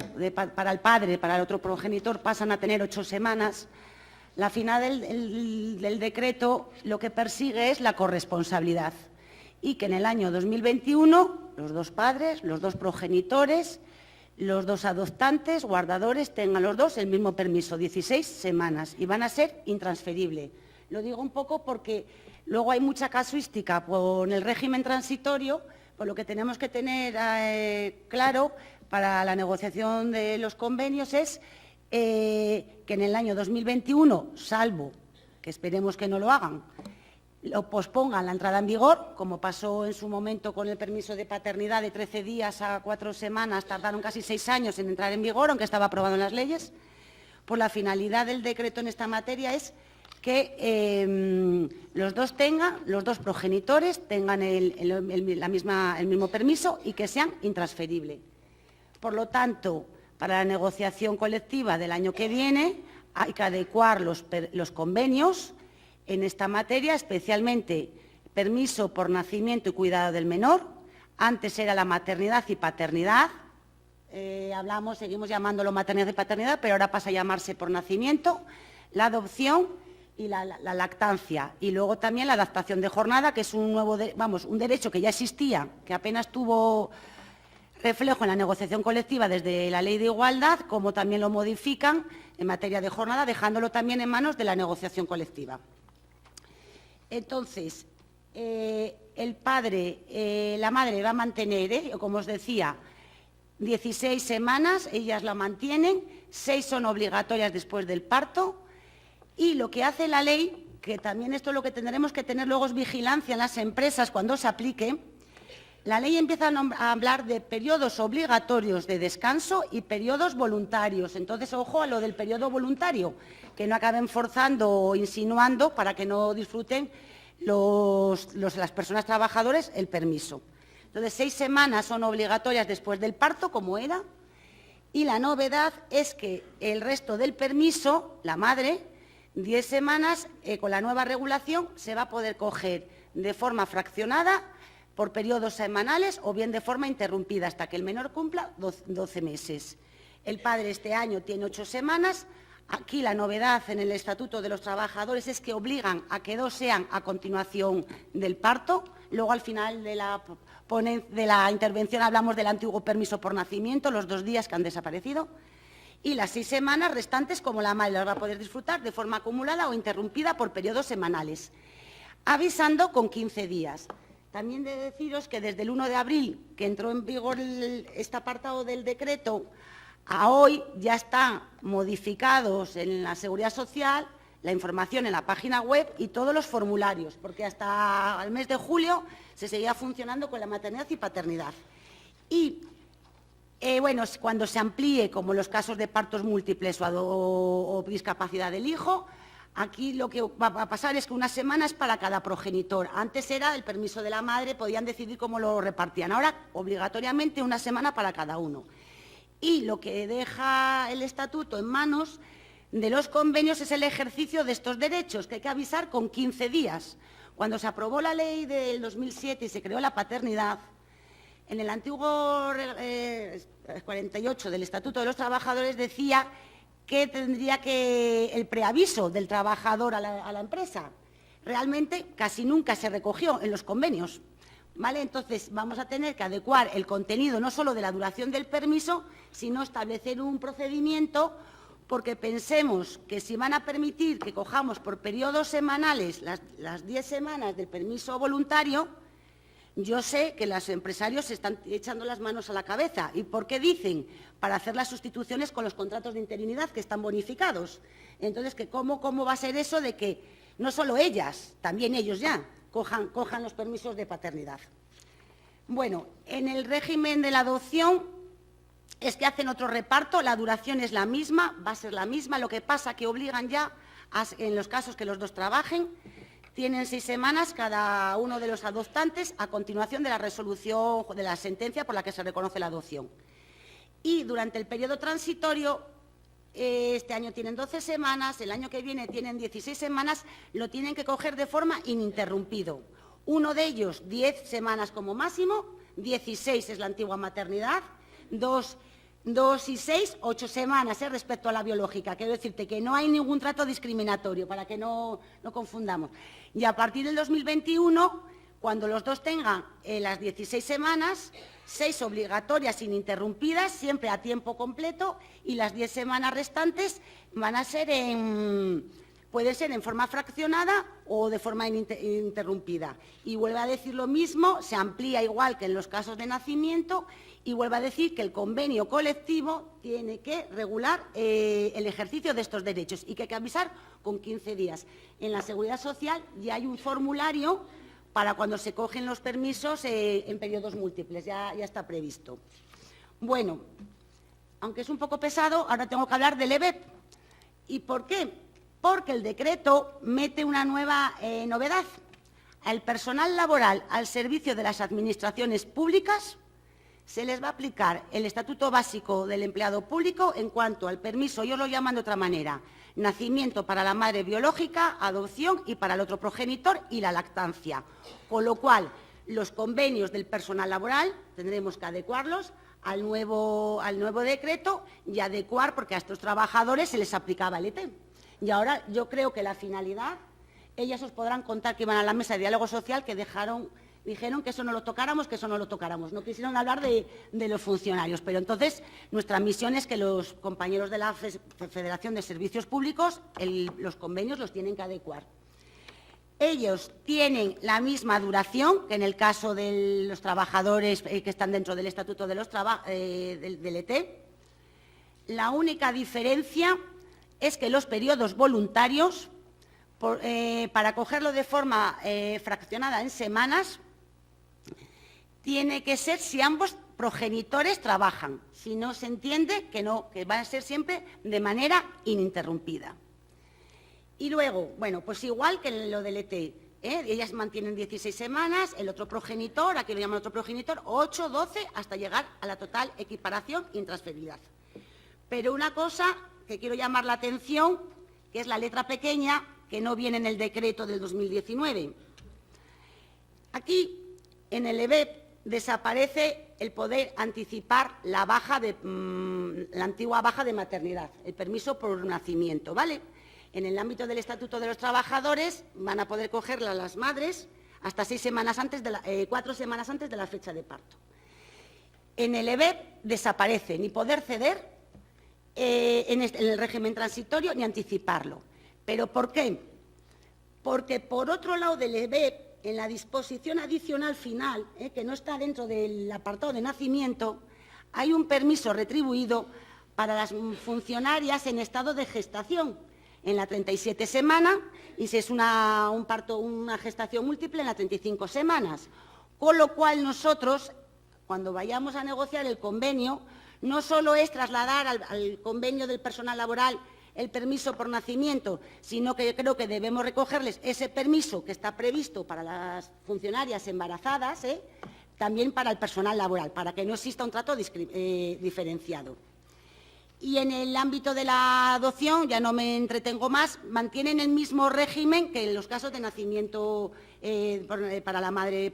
para el padre, para el otro progenitor, pasan a tener 8 semanas. La final del decreto lo que persigue es la corresponsabilidad y que en el año 2021 los 2 padres, los 2 progenitores, los 2 adoptantes, guardadores, tengan los 2 el mismo permiso, 16 semanas, y van a ser intransferibles. Lo digo un poco porque luego hay mucha casuística con el régimen transitorio, por lo que tenemos que tener claro para la negociación de los convenios es que en el año 2021, salvo que esperemos que no lo hagan, lo pospongan la entrada en vigor, como pasó en su momento con el permiso de paternidad de 13 días a 4 semanas, tardaron casi 6 años en entrar en vigor, aunque estaba aprobado en las leyes. Pues la finalidad del decreto en esta materia es que los dos progenitores tengan el mismo permiso y que sean intransferibles. Por lo tanto, para la negociación colectiva del año que viene hay que adecuar los convenios en esta materia, especialmente permiso por nacimiento y cuidado del menor. Antes era la maternidad y paternidad. Seguimos llamándolo maternidad y paternidad, pero ahora pasa a llamarse por nacimiento, la adopción y la lactancia. Y luego también la adaptación de jornada, que es un derecho que ya existía, que apenas tuvo reflejo en la negociación colectiva desde la Ley de Igualdad, como también lo modifican en materia de jornada, dejándolo también en manos de la negociación colectiva. Entonces, la madre va a mantener, como os decía, 16 semanas, ellas la mantienen, 6 son obligatorias después del parto, y lo que hace la ley, que también esto es lo que tendremos que tener luego es vigilancia en las empresas cuando se aplique. La ley empieza a hablar de periodos obligatorios de descanso y periodos voluntarios. Entonces, ojo a lo del periodo voluntario, que no acaben forzando o insinuando para que no disfruten las personas trabajadoras el permiso. Entonces, 6 semanas son obligatorias después del parto, como era, y la novedad es que el resto del permiso, la madre, 10 semanas, con la nueva regulación, se va a poder coger de forma fraccionada por periodos semanales o bien de forma interrumpida hasta que el menor cumpla 12 meses. El padre este año tiene 8 semanas. Aquí la novedad en el Estatuto de los Trabajadores es que obligan a que 2 sean a continuación del parto. Luego, al final de la intervención, hablamos del antiguo permiso por nacimiento, los 2 días que han desaparecido. Y las 6 semanas restantes, como la madre las va a poder disfrutar de forma acumulada o interrumpida por periodos semanales, avisando con 15 días. También de deciros que desde el 1 de abril, que entró en vigor este apartado del decreto, a hoy ya están modificados en la Seguridad Social la información en la página web y todos los formularios, porque hasta el mes de julio se seguía funcionando con la maternidad y paternidad. Y cuando se amplíe, como los casos de partos múltiples o discapacidad del hijo, aquí lo que va a pasar es que una semana es para cada progenitor. Antes era el permiso de la madre, podían decidir cómo lo repartían. Ahora, obligatoriamente, una semana para cada uno. Y lo que deja el Estatuto en manos de los convenios es el ejercicio de estos derechos, que hay que avisar con 15 días. Cuando se aprobó la ley del 2007 y se creó la paternidad, en el antiguo 48 del Estatuto de los Trabajadores decía que tendría que el preaviso del trabajador a la empresa. Realmente casi nunca se recogió en los convenios, ¿vale? Entonces vamos a tener que adecuar el contenido no solo de la duración del permiso, sino establecer un procedimiento, porque pensemos que si van a permitir que cojamos por periodos semanales las 10 semanas del permiso voluntario, yo sé que los empresarios se están echando las manos a la cabeza. ¿Y por qué dicen? Para hacer las sustituciones con los contratos de interinidad que están bonificados. Entonces, ¿cómo va a ser eso de que no solo ellas, también ellos ya, cojan los permisos de paternidad? Bueno, en el régimen de la adopción es que hacen otro reparto, la duración es la misma, va a ser la misma, lo que pasa que obligan ya, en los casos que los dos trabajen, tienen 6 semanas cada uno de los adoptantes a continuación de la resolución de la sentencia por la que se reconoce la adopción. Y durante el periodo transitorio, este año tienen 12 semanas, el año que viene tienen 16 semanas, lo tienen que coger de forma ininterrumpido. Uno de ellos 10 semanas como máximo, 16 es la antigua maternidad, 2 y 6, 8 semanas respecto a la biológica. Quiero decirte que no hay ningún trato discriminatorio, para que no confundamos. Y a partir del 2021, cuando los dos tengan las 16 semanas, 6 obligatorias ininterrumpidas, siempre a tiempo completo, y las 10 semanas restantes van a ser puede ser en forma fraccionada o de forma ininterrumpida. Y vuelvo a decir lo mismo, se amplía igual que en los casos de nacimiento, y vuelvo a decir que el convenio colectivo tiene que regular el ejercicio de estos derechos y que hay que avisar con 15 días. En la Seguridad Social ya hay un formulario para cuando se cogen los permisos en periodos múltiples, ya está previsto. Bueno, aunque es un poco pesado, ahora tengo que hablar del EBEP. ¿Y por qué? porque el decreto mete una nueva novedad. Al personal laboral al servicio de las administraciones públicas se les va a aplicar el Estatuto Básico del Empleado Público en cuanto al permiso, yo lo llaman de otra manera, nacimiento para la madre biológica, adopción y para el otro progenitor y la lactancia. Con lo cual, los convenios del personal laboral tendremos que adecuarlos al nuevo decreto y adecuar, porque a estos trabajadores se les aplicaba el ET. Y ahora yo creo que la finalidad, ellas os podrán contar que iban a la mesa de diálogo social, que dijeron que eso no lo tocáramos, no quisieron hablar de los funcionarios, pero entonces nuestra misión es que los compañeros de la Federación de Servicios Públicos, los convenios los tienen que adecuar. Ellos tienen la misma duración que en el caso de los trabajadores que están dentro del Estatuto de los del ET. La única diferencia es que los periodos voluntarios, para cogerlo de forma fraccionada en semanas, tiene que ser si ambos progenitores trabajan. Si no, se entiende que no, que va a ser siempre de manera ininterrumpida. Y luego, bueno, pues igual que lo del ET, ellas mantienen 16 semanas, el otro progenitor, aquí lo llaman otro progenitor, 8, 12, hasta llegar a la total equiparación e intransferibilidad. Pero una cosa que quiero llamar la atención, que es la letra pequeña, que no viene en el decreto del 2019. Aquí, en el EBEP, desaparece el poder anticipar la antigua baja de maternidad, el permiso por nacimiento, ¿vale? En el ámbito del Estatuto de los Trabajadores van a poder cogerla las madres hasta 4 semanas antes de la fecha de parto. En el EBEP desaparece ni poder ceder en el régimen transitorio ni anticiparlo. ¿Pero por qué? Porque por otro lado del EBEP, en la disposición adicional final, que no está dentro del apartado de nacimiento, hay un permiso retribuido para las funcionarias en estado de gestación, en la 37 semana, y si es una gestación múltiple, en las 35 semanas. Con lo cual nosotros, cuando vayamos a negociar el convenio, no solo es trasladar al convenio del personal laboral el permiso por nacimiento, sino que yo creo que debemos recogerles ese permiso que está previsto para las funcionarias embarazadas, también para el personal laboral, para que no exista un trato diferenciado. Y en el ámbito de la adopción, ya no me entretengo más, mantienen el mismo régimen que en los casos de nacimiento para la madre, en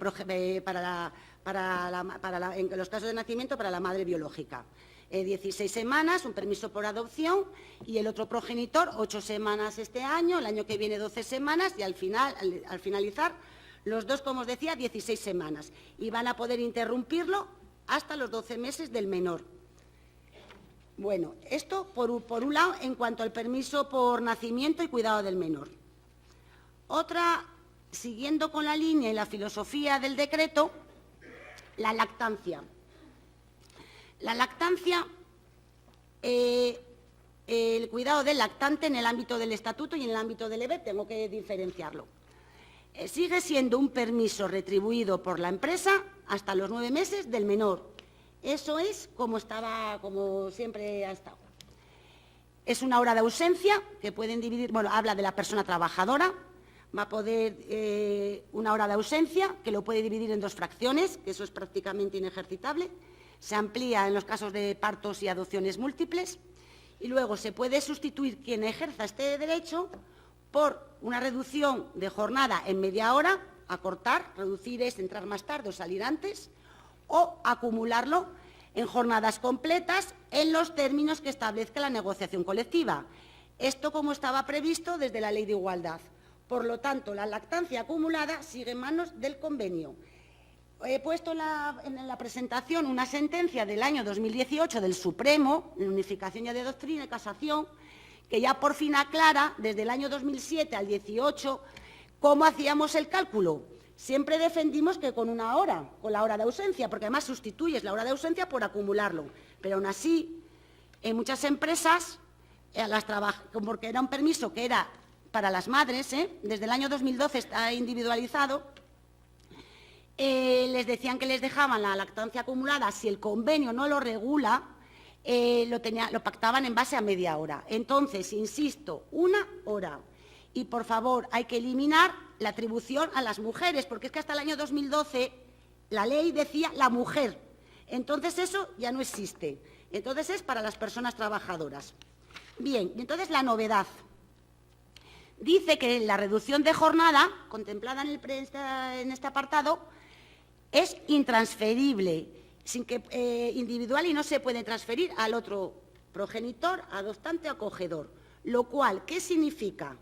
los casos de nacimiento para la madre biológica. 16 semanas, un permiso por adopción, y el otro progenitor 8 semanas este año, el año que viene 12 semanas, y al finalizar los dos, como os decía, 16 semanas. Y van a poder interrumpirlo hasta los 12 meses del menor. Bueno, esto por un lado en cuanto al permiso por nacimiento y cuidado del menor. Otra, siguiendo con la línea y la filosofía del decreto, la lactancia. La lactancia, el cuidado del lactante en el ámbito del estatuto y en el ámbito del EBEP, tengo que diferenciarlo. Sigue siendo un permiso retribuido por la empresa hasta los 9 meses del menor. Eso es como siempre ha estado. Es una hora de ausencia que pueden dividir, bueno, habla de la persona trabajadora, va a poder una hora de ausencia que lo puede dividir en 2 fracciones, que eso es prácticamente inejercitable. Se amplía en los casos de partos y adopciones múltiples, y luego se puede sustituir quien ejerza este derecho por una reducción de jornada en media hora, acortar, reducir es entrar más tarde o salir antes, o acumularlo en jornadas completas en los términos que establezca la negociación colectiva. Esto como estaba previsto desde la Ley de Igualdad. Por lo tanto, la lactancia acumulada sigue en manos del convenio. He puesto en la presentación una sentencia del año 2018 del Supremo, en unificación ya de doctrina y casación, que ya por fin aclara, desde el año 2007 al 18, cómo hacíamos el cálculo. Siempre defendimos que con una hora, con la hora de ausencia, porque además sustituyes la hora de ausencia por acumularlo. Pero aún así, en muchas empresas, porque era un permiso que era para las madres, desde el año 2012 está individualizado, les decían que les dejaban la lactancia acumulada si el convenio no lo regula, lo pactaban en base a media hora. Entonces, insisto, 1 hora. Y, por favor, hay que eliminar la atribución a las mujeres, porque es que hasta el año 2012 la ley decía la mujer. Entonces, eso ya no existe. Entonces, es para las personas trabajadoras. Bien, entonces la novedad. Dice que la reducción de jornada, contemplada en este apartado, es intransferible, individual, y no se puede transferir al otro progenitor, adoptante o acogedor. Lo cual, ¿qué significa?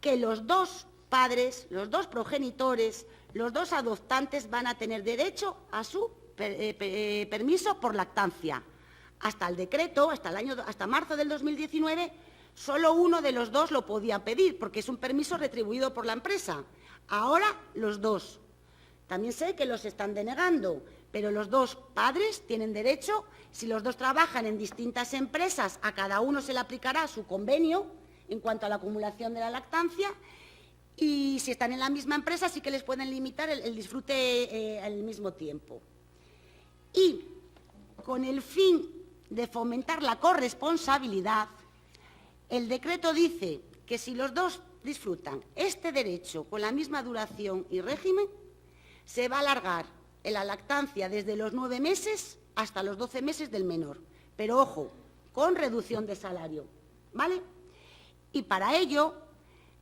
Que los dos padres, los dos progenitores, los dos adoptantes van a tener derecho a su permiso por lactancia. Hasta el decreto, hasta marzo del 2019, solo uno de los dos lo podía pedir, porque es un permiso retribuido por la empresa. Ahora, los dos. También sé que los están denegando, pero los dos padres tienen derecho, si los dos trabajan en distintas empresas, a cada uno se le aplicará su convenio en cuanto a la acumulación de la lactancia, y si están en la misma empresa sí que les pueden limitar el disfrute al mismo tiempo. Y con el fin de fomentar la corresponsabilidad, el decreto dice que si los dos disfrutan este derecho con la misma duración y régimen, se va a alargar en la lactancia desde los 9 meses hasta los 12 meses del menor. Pero, ojo, con reducción de salario, ¿vale? Y para ello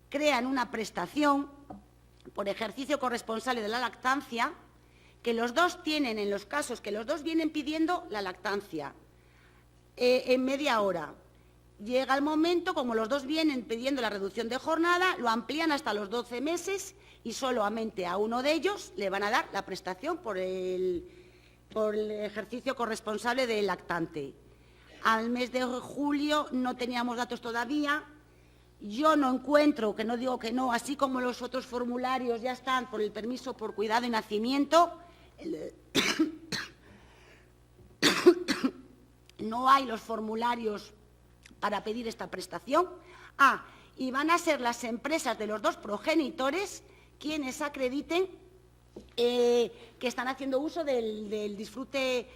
crean una prestación por ejercicio corresponsable de la lactancia que los dos tienen en los casos que los dos vienen pidiendo la lactancia en media hora. Llega el momento, como los dos vienen pidiendo la reducción de jornada, lo amplían hasta los 12 meses y solamente a uno de ellos le van a dar la prestación por el ejercicio corresponsable del lactante. Al mes de julio no teníamos datos todavía. Yo no encuentro, que no digo que no, así como los otros formularios ya están por el permiso por cuidado y nacimiento, no hay los formularios para pedir esta prestación. Y van a ser las empresas de los dos progenitores quienes acrediten que están haciendo uso del disfrute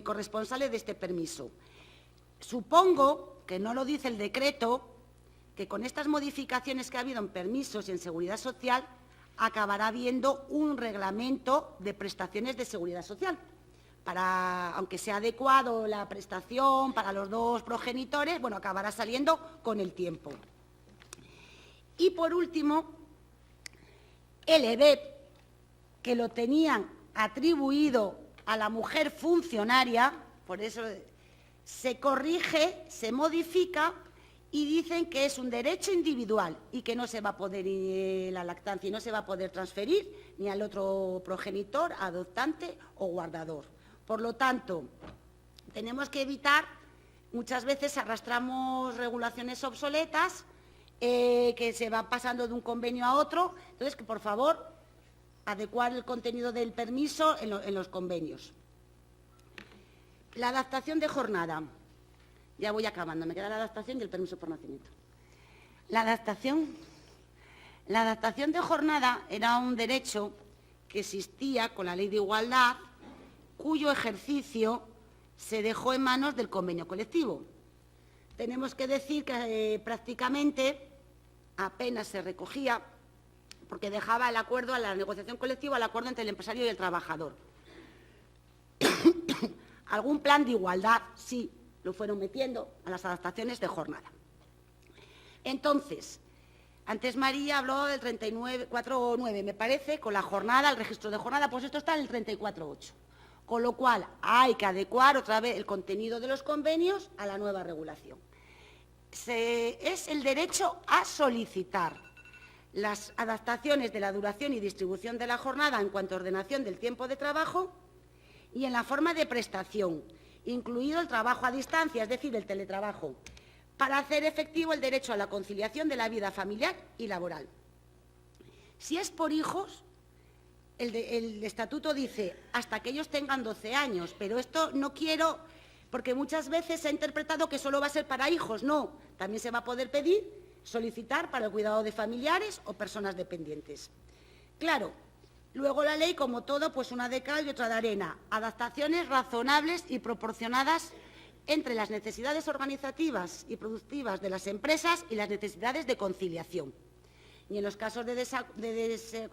corresponsable de este permiso. Supongo, que no lo dice el decreto, que con estas modificaciones que ha habido en permisos y en seguridad social, acabará habiendo un reglamento de prestaciones de seguridad social. Aunque sea adecuado la prestación para los dos progenitores, bueno, acabará saliendo con el tiempo. Y por último, el EBEP, que lo tenían atribuido a la mujer funcionaria, por eso se corrige, se modifica y dicen que es un derecho individual y que no se va a poder la lactancia y no se va a poder transferir ni al otro progenitor, adoptante o guardador. Por lo tanto, tenemos que evitar, muchas veces arrastramos regulaciones obsoletas que se van pasando de un convenio a otro. Entonces, que por favor, adecuar el contenido del permiso en los convenios. La adaptación de jornada. Ya voy acabando, me queda la adaptación y el permiso por nacimiento. La adaptación de jornada era un derecho que existía con la Ley de Igualdad, cuyo ejercicio se dejó en manos del convenio colectivo. Tenemos que decir que prácticamente apenas se recogía, porque dejaba el acuerdo a la negociación colectiva, al acuerdo entre el empresario y el trabajador. Algún plan de igualdad, sí, lo fueron metiendo a las adaptaciones de jornada. Entonces, antes María habló del 34.9, me parece, con la jornada, el registro de jornada, pues esto está en el 34.8. Con lo cual, hay que adecuar otra vez el contenido de los convenios a la nueva regulación. Es el derecho a solicitar las adaptaciones de la duración y distribución de la jornada en cuanto a ordenación del tiempo de trabajo y en la forma de prestación, incluido el trabajo a distancia, es decir, el teletrabajo, para hacer efectivo el derecho a la conciliación de la vida familiar y laboral. Si es por hijos, el estatuto dice hasta que ellos tengan 12 años, pero esto no quiero, porque muchas veces se ha interpretado que solo va a ser para hijos. No, también se va a poder pedir, solicitar para el cuidado de familiares o personas dependientes. Claro, luego la ley, como todo, pues una de cal y otra de arena. Adaptaciones razonables y proporcionadas entre las necesidades organizativas y productivas de las empresas y las necesidades de conciliación. Y en los casos de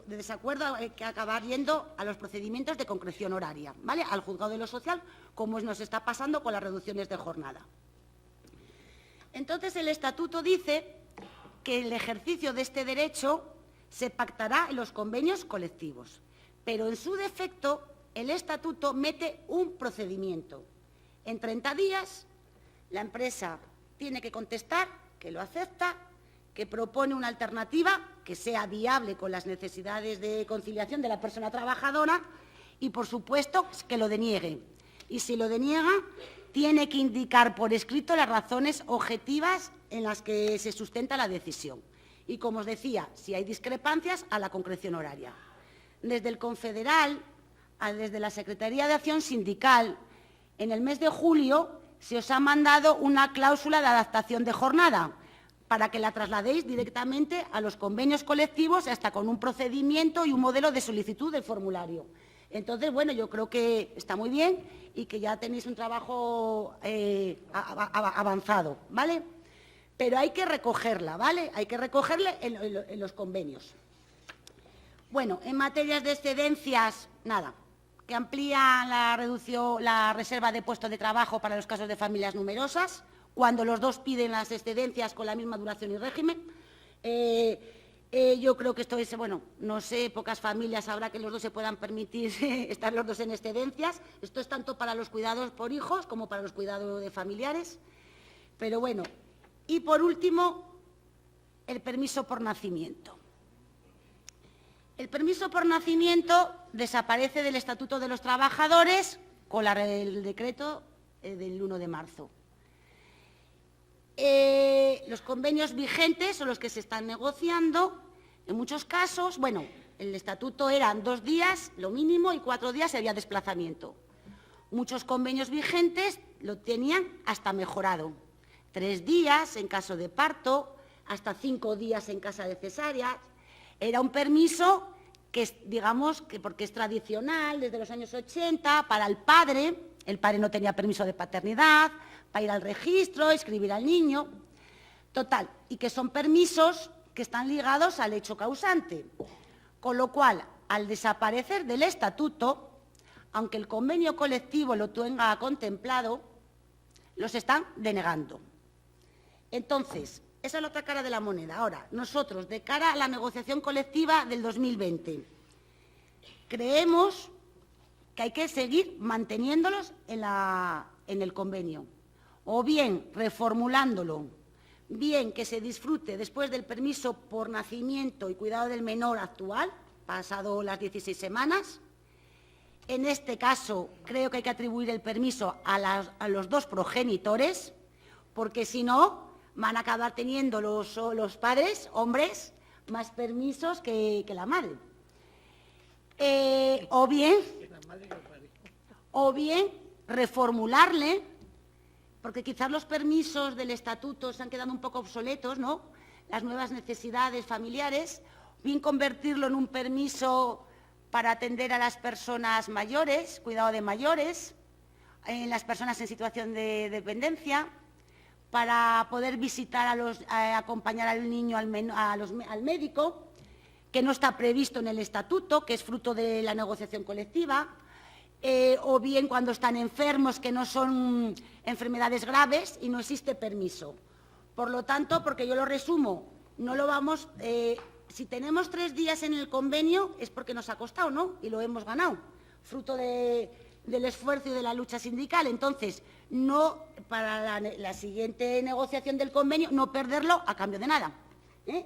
desacuerdo hay que acabar yendo a los procedimientos de concreción horaria, ¿vale? Al juzgado de lo social, como nos está pasando con las reducciones de jornada. Entonces, el Estatuto dice que el ejercicio de este derecho se pactará en los convenios colectivos, pero en su defecto el Estatuto mete un procedimiento. En 30 días la empresa tiene que contestar que lo acepta, que propone una alternativa que sea viable con las necesidades de conciliación de la persona trabajadora y, por supuesto, que lo deniegue. Y si lo deniega, tiene que indicar por escrito las razones objetivas en las que se sustenta la decisión. Y, como os decía, si hay discrepancias, a la concreción horaria. Desde el Confederal, desde la Secretaría de Acción Sindical, en el mes de julio se os ha mandado una cláusula de adaptación de jornada para que la trasladéis directamente a los convenios colectivos, hasta con un procedimiento y un modelo de solicitud del formulario. Entonces, bueno, yo creo que está muy bien y que ya tenéis un trabajo avanzado, ¿vale? Pero hay que recogerla, ¿vale? Hay que recogerla en los convenios. Bueno, en materias de excedencias, nada, que amplía la reserva de puestos de trabajo para los casos de familias numerosas, cuando los dos piden las excedencias con la misma duración y régimen. Yo creo que esto es, bueno, no sé, pocas familias habrá que los dos se puedan permitir estar los dos en excedencias. Esto es tanto para los cuidados por hijos como para los cuidados de familiares. Pero bueno, y por último, el permiso por nacimiento. El permiso por nacimiento desaparece del Estatuto de los Trabajadores con el decreto del 1 de marzo. Los convenios vigentes son los que se están negociando. En muchos casos, bueno, el estatuto eran 2 días, lo mínimo, y 4 días había desplazamiento. Muchos convenios vigentes lo tenían hasta mejorado. 3 días en caso de parto, hasta 5 días en caso de cesárea. Era un permiso que, digamos, que porque es tradicional desde los años 80, para el padre no tenía permiso de paternidad, para ir al registro, escribir al niño, total, y que son permisos que están ligados al hecho causante. Con lo cual, al desaparecer del estatuto, aunque el convenio colectivo lo tenga contemplado, los están denegando. Entonces, esa es la otra cara de la moneda. Ahora, nosotros, de cara a la negociación colectiva del 2020, creemos que hay que seguir manteniéndolos en el convenio, o bien reformulándolo, bien que se disfrute después del permiso por nacimiento y cuidado del menor actual, pasado las 16 semanas. En este caso, creo que hay que atribuir el permiso a los dos progenitores, porque si no, van a acabar teniendo los padres, hombres, más permisos que la madre. O bien reformularle, porque quizás los permisos del estatuto se han quedado un poco obsoletos, ¿no? Las nuevas necesidades familiares, bien convertirlo en un permiso para atender a las personas mayores, cuidado de mayores, en las personas en situación de dependencia, para poder visitar acompañar al niño al médico, que no está previsto en el estatuto, que es fruto de la negociación colectiva, o bien cuando están enfermos, que no son enfermedades graves y no existe permiso. Por lo tanto, porque yo lo resumo, no lo vamos... si tenemos 3 días en el convenio es porque nos ha costado, ¿no? Y lo hemos ganado, fruto del esfuerzo y de la lucha sindical. Entonces, no, para la siguiente negociación del convenio, no perderlo a cambio de nada.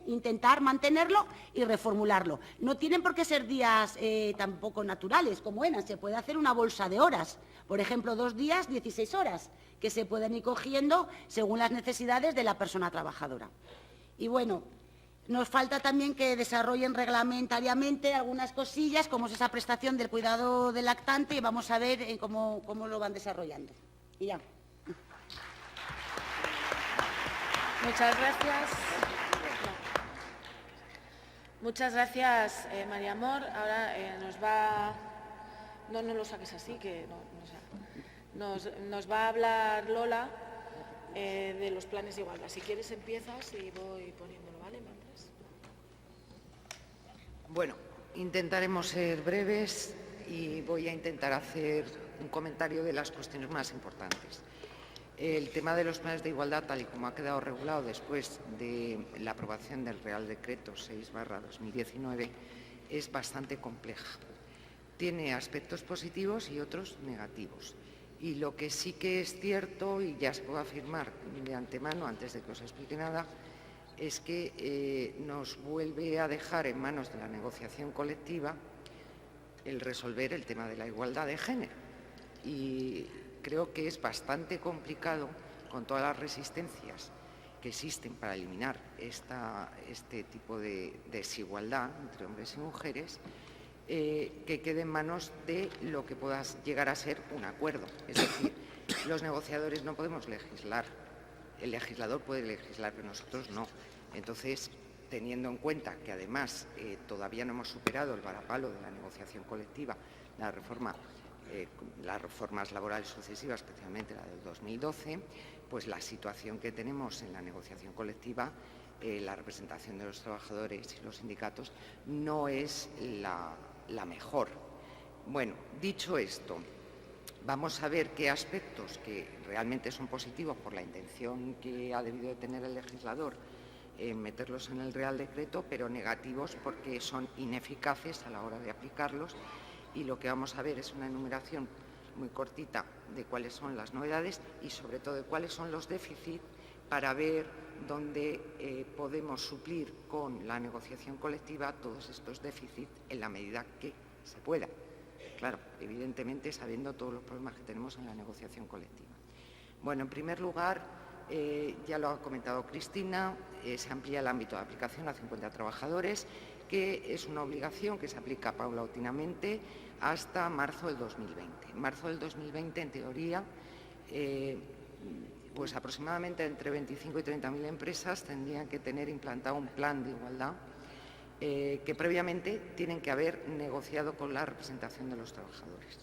Intentar mantenerlo y reformularlo. No tienen por qué ser días tampoco naturales, como eran. Se puede hacer una bolsa de horas. Por ejemplo, 2 días, 16 horas, que se pueden ir cogiendo según las necesidades de la persona trabajadora. Y bueno, nos falta también que desarrollen reglamentariamente algunas cosillas, como es esa prestación del cuidado del lactante, y vamos a ver cómo lo van desarrollando. Y ya.
Muchas gracias. Muchas gracias, María Amor. Ahora nos va... No lo saques así, que no, Nos va a hablar Lola de los planes de igualdad. Si quieres empiezas y voy poniéndolo, ¿vale, Andrés?
Bueno, intentaremos ser breves y voy a intentar hacer un comentario de las cuestiones más importantes. El tema de los planes de igualdad, tal y como ha quedado regulado después de la aprobación del Real Decreto 6/2019, es bastante compleja. Tiene aspectos positivos y otros negativos. Y lo que sí que es cierto, y ya se puedo afirmar de antemano, antes de que os explique nada, es que nos vuelve a dejar en manos de la negociación colectiva el resolver el tema de la igualdad de género. Y creo que es bastante complicado, con todas las resistencias que existen para eliminar este tipo de desigualdad entre hombres y mujeres, que quede en manos de lo que pueda llegar a ser un acuerdo. Es decir, los negociadores no podemos legislar, el legislador puede legislar, pero nosotros no. Entonces, teniendo en cuenta que además todavía no hemos superado el varapalo de la negociación colectiva, las reformas laborales sucesivas, especialmente la del 2012, pues la situación que tenemos en la negociación colectiva, la representación de los trabajadores y los sindicatos, no es la mejor. Bueno, dicho esto, vamos a ver qué aspectos que realmente son positivos por la intención que ha debido de tener el legislador en meterlos en el Real Decreto, pero negativos porque son ineficaces a la hora de aplicarlos. Y lo que vamos a ver es una enumeración muy cortita de cuáles son las novedades y, sobre todo, de cuáles son los déficits para ver dónde podemos suplir con la negociación colectiva todos estos déficits en la medida que se pueda. Claro, evidentemente sabiendo todos los problemas que tenemos en la negociación colectiva. Bueno, en primer lugar, ya lo ha comentado Cristina, se amplía el ámbito de aplicación a 50 trabajadores, que es una obligación que se aplica paulatinamente hasta marzo del 2020. En marzo del 2020, en teoría, pues aproximadamente entre 25 y 30.000 empresas tendrían que tener implantado un plan de igualdad que previamente tienen que haber negociado con la representación de los trabajadores.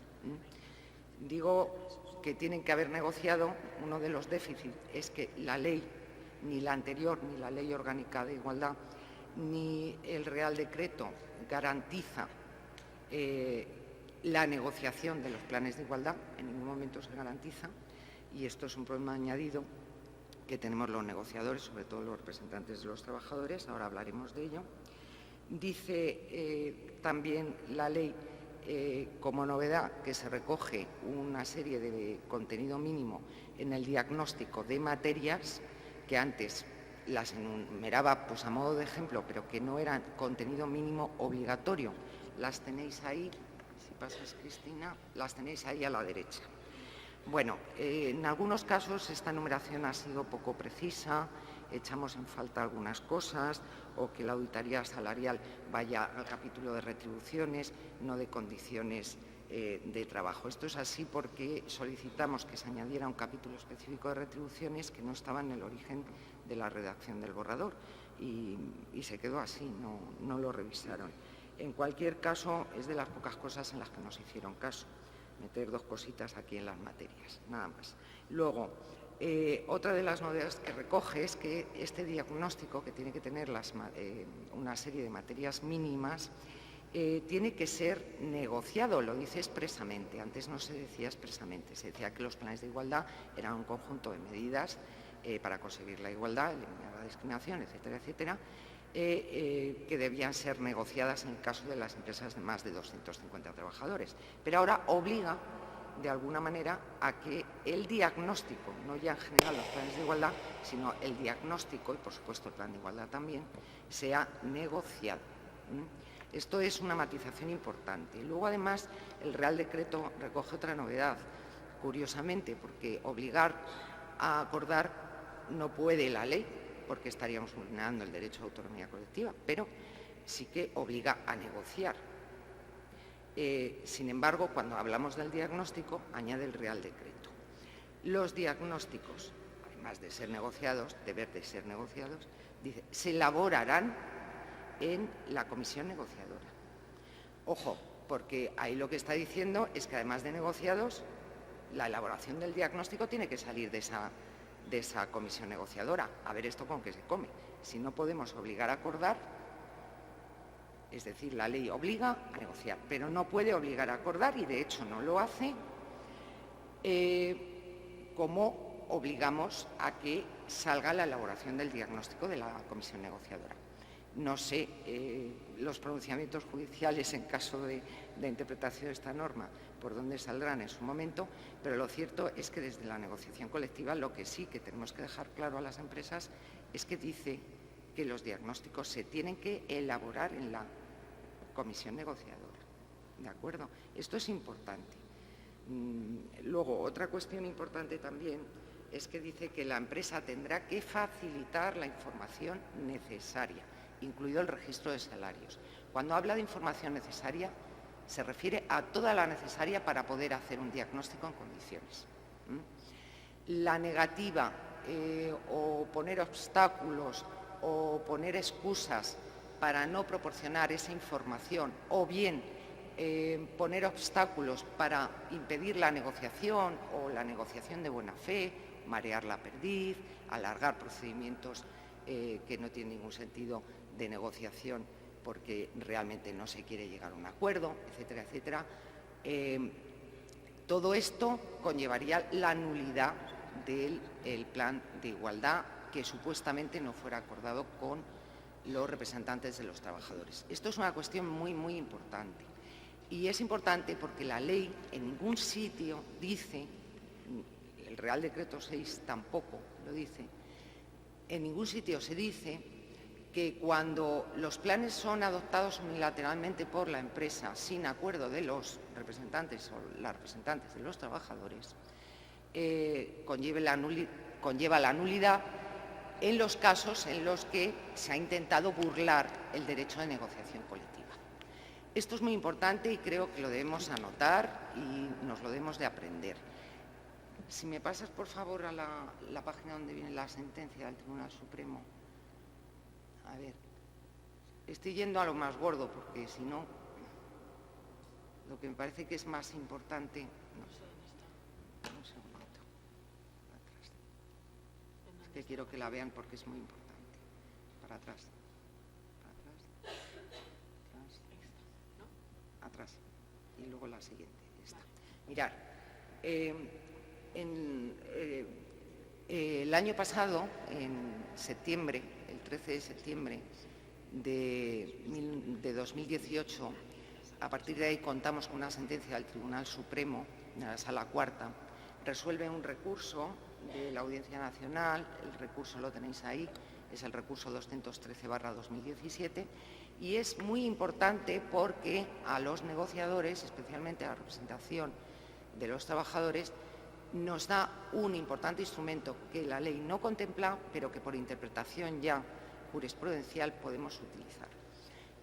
Digo que tienen que haber negociado. Uno de los déficits es que la ley, ni la anterior, ni la Ley Orgánica de Igualdad, ni el Real Decreto garantiza la negociación de los planes de igualdad, en ningún momento se garantiza, y esto es un problema añadido que tenemos los negociadores, sobre todo los representantes de los trabajadores, ahora hablaremos de ello. Dice también la ley, como novedad, que se recoge una serie de contenido mínimo en el diagnóstico de materias que antes las enumeraba pues a modo de ejemplo, pero que no eran contenido mínimo obligatorio. Las tenéis ahí, si pasas, Cristina, las tenéis ahí a la derecha. Bueno, en algunos casos esta enumeración ha sido poco precisa, echamos en falta algunas cosas, o que la auditoría salarial vaya al capítulo de retribuciones, no de condiciones de trabajo. Esto es así porque solicitamos que se añadiera un capítulo específico de retribuciones que no estaba en el origen de la redacción del borrador y se quedó así, no lo revisaron. En cualquier caso, es de las pocas cosas en las que nos hicieron caso, meter dos cositas aquí en las materias, nada más. Luego, otra de las novedades que recoge es que este diagnóstico, que tiene que tener una serie de materias mínimas, tiene que ser negociado, lo dice expresamente. Antes no se decía expresamente, se decía que los planes de igualdad eran un conjunto de medidas para conseguir la igualdad, eliminar la discriminación, etcétera, etcétera, que debían ser negociadas en el caso de las empresas de más de 250 trabajadores. Pero ahora obliga, de alguna manera, a que el diagnóstico, no ya en general los planes de igualdad, sino el diagnóstico, y por supuesto el plan de igualdad también, sea negociado. Esto es una matización importante. Y luego, además, el Real Decreto recoge otra novedad, curiosamente, porque obligar a acordar no puede la ley, porque estaríamos vulnerando el derecho a autonomía colectiva, pero sí que obliga a negociar. Sin embargo, cuando hablamos del diagnóstico, añade el Real Decreto. Los diagnósticos, además de ser negociados, deber de ser negociados, dice, se elaborarán en la comisión negociadora. Ojo, porque ahí lo que está diciendo es que además de negociados, la elaboración del diagnóstico tiene que salir de esa comisión negociadora. A ver esto con qué se come. Si no podemos obligar a acordar, es decir, la ley obliga a negociar, pero no puede obligar a acordar y de hecho no lo hace, como obligamos a que salga la elaboración del diagnóstico de la comisión negociadora. No sé los pronunciamientos judiciales en caso de interpretación de esta norma por dónde saldrán en su momento, pero lo cierto es que desde la negociación colectiva lo que sí que tenemos que dejar claro a las empresas es que dice que los diagnósticos se tienen que elaborar en la comisión negociadora. ¿De acuerdo? Esto es importante. Luego, otra cuestión importante también es que dice que la empresa tendrá que facilitar la información necesaria, incluido el registro de salarios. Cuando habla de información necesaria, se refiere a toda la necesaria para poder hacer un diagnóstico en condiciones. La negativa o poner obstáculos o poner excusas para no proporcionar esa información o bien poner obstáculos para impedir la negociación o la negociación de buena fe, marear la perdiz, alargar procedimientos que no tienen ningún sentido de negociación porque realmente no se quiere llegar a un acuerdo, etcétera, etcétera. Todo esto conllevaría la nulidad del plan de igualdad que supuestamente no fuera acordado con los representantes de los trabajadores. Esto es una cuestión muy, muy importante. Y es importante porque la ley en ningún sitio dice, el Real Decreto 6 tampoco lo dice, en ningún sitio se dice que cuando los planes son adoptados unilateralmente por la empresa sin acuerdo de los representantes o las representantes de los trabajadores, conlleva la nulidad en los casos en los que se ha intentado burlar el derecho de negociación colectiva. Esto es muy importante y creo que lo debemos anotar y nos lo debemos de aprender. Si me pasas, por favor, a la página donde viene la sentencia del Tribunal Supremo. A ver, estoy yendo a lo más gordo, porque si no, lo que me parece que es más importante... No sé dónde está. Un segundito. Atrás. Es que quiero que la vean porque es muy importante. Para atrás. Para atrás. Atrás. Y luego la siguiente. Esta. Mirad. El año pasado, en septiembre, el 13 de septiembre de 2018, a partir de ahí contamos con una sentencia del Tribunal Supremo, de la Sala Cuarta, resuelve un recurso de la Audiencia Nacional, el recurso lo tenéis ahí, es el recurso 213/2017, y es muy importante porque a los negociadores, especialmente a la representación de los trabajadores, nos da un importante instrumento que la ley no contempla, pero que por interpretación ya jurisprudencial podemos utilizar.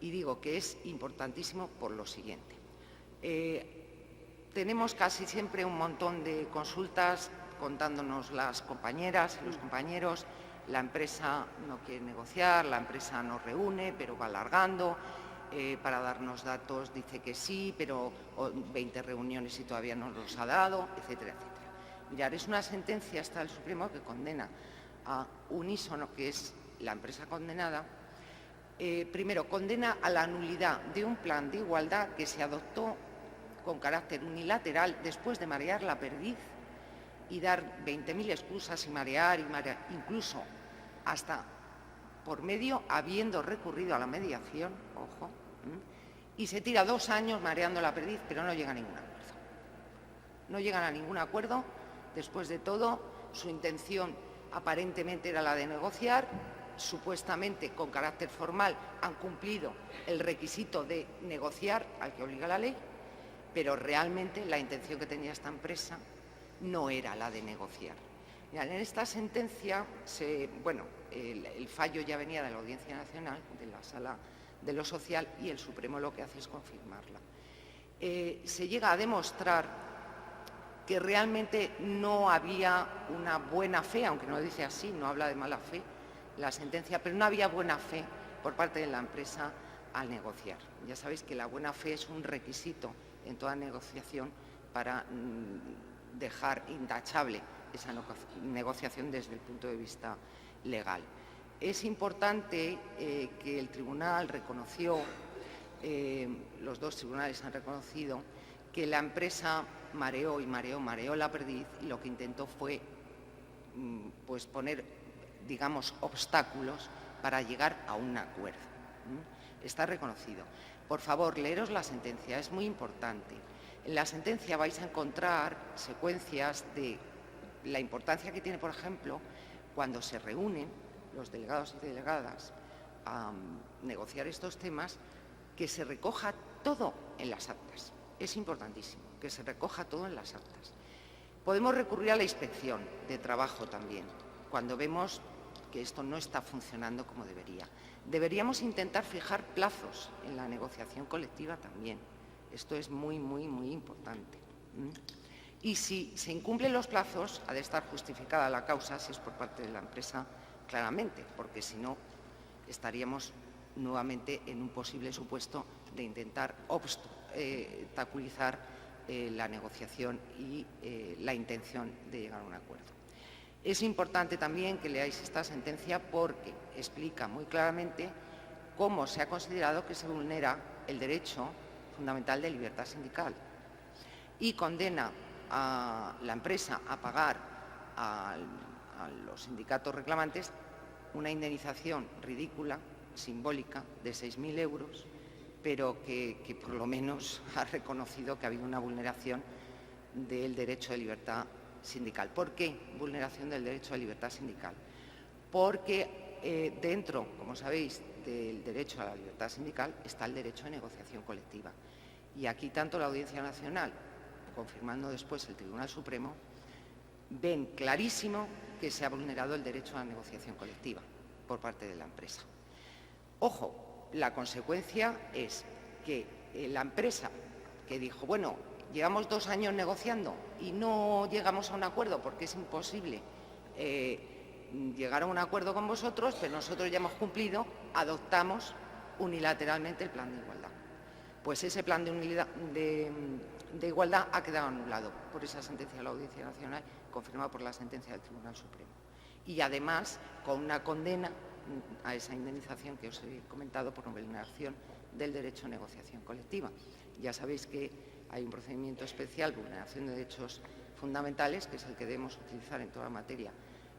Y digo que es importantísimo por lo siguiente. Tenemos casi siempre un montón de consultas contándonos las compañeras y los compañeros, la empresa no quiere negociar, la empresa nos reúne, pero va alargando, para darnos datos dice que sí, pero 20 reuniones y todavía no los ha dado, etcétera, etcétera. Mirad, es una sentencia hasta el Supremo que condena a Unísono, que es la empresa condenada. Primero, condena a la nulidad de un plan de igualdad que se adoptó con carácter unilateral después de marear la perdiz y dar 20.000 excusas y marear, incluso hasta por medio habiendo recurrido a la mediación, ojo, y se tira 2 años mareando la perdiz, pero no llega a ningún acuerdo. No llegan a ningún acuerdo. Después de todo, su intención aparentemente era la de negociar, supuestamente con carácter formal han cumplido el requisito de negociar al que obliga la ley, pero realmente la intención que tenía esta empresa no era la de negociar. Mirad, en esta sentencia, el fallo ya venía de la Audiencia Nacional, de la Sala de lo Social, y el Supremo lo que hace es confirmarla. Se llega a demostrar que realmente no había una buena fe, aunque no lo dice así, no habla de mala fe la sentencia, pero no había buena fe por parte de la empresa al negociar. Ya sabéis que la buena fe es un requisito en toda negociación para dejar intachable esa negociación desde el punto de vista legal. Es importante que el tribunal reconoció, los dos tribunales han reconocido, que la empresa mareó la perdiz, y lo que intentó fue pues poner, digamos, obstáculos para llegar a un acuerdo. Está reconocido. Por favor, leeros la sentencia, es muy importante. En la sentencia vais a encontrar secuencias de la importancia que tiene, por ejemplo, cuando se reúnen los delegados y delegadas a negociar estos temas, que se recoja todo en las actas. Es importantísimo que se recoja todo en las actas. Podemos recurrir a la inspección de trabajo también, cuando vemos que esto no está funcionando como debería. Deberíamos intentar fijar plazos en la negociación colectiva también. Esto es muy, muy, muy importante. Y si se incumplen los plazos, ha de estar justificada la causa, si es por parte de la empresa, claramente, porque si no, estaríamos nuevamente en un posible supuesto de intentar obstaculizar la negociación y la intención de llegar a un acuerdo. Es importante también que leáis esta sentencia porque explica muy claramente cómo se ha considerado que se vulnera el derecho fundamental de libertad sindical y condena a la empresa a pagar a los sindicatos reclamantes una indemnización ridícula, simbólica, de 6.000 euros, pero que por lo menos ha reconocido que ha habido una vulneración del derecho de libertad sindical. ¿Por qué vulneración del derecho de libertad sindical? Porque dentro, como sabéis, del derecho a la libertad sindical está el derecho de negociación colectiva. Y aquí tanto la Audiencia Nacional, confirmando después el Tribunal Supremo, ven clarísimo que se ha vulnerado el derecho a la negociación colectiva por parte de la empresa. Ojo, la consecuencia es que la empresa que dijo, bueno, llevamos 2 años negociando y no llegamos a un acuerdo porque es imposible llegar a un acuerdo con vosotros, pero nosotros ya hemos cumplido, adoptamos unilateralmente el plan de igualdad. Pues ese plan de igualdad ha quedado anulado por esa sentencia de la Audiencia Nacional, confirmada por la sentencia del Tribunal Supremo. Y además con una condena a esa indemnización que os he comentado por vulneración del derecho a negociación colectiva. Ya sabéis que hay un procedimiento especial, vulneración de derechos fundamentales, que es el que debemos utilizar en toda materia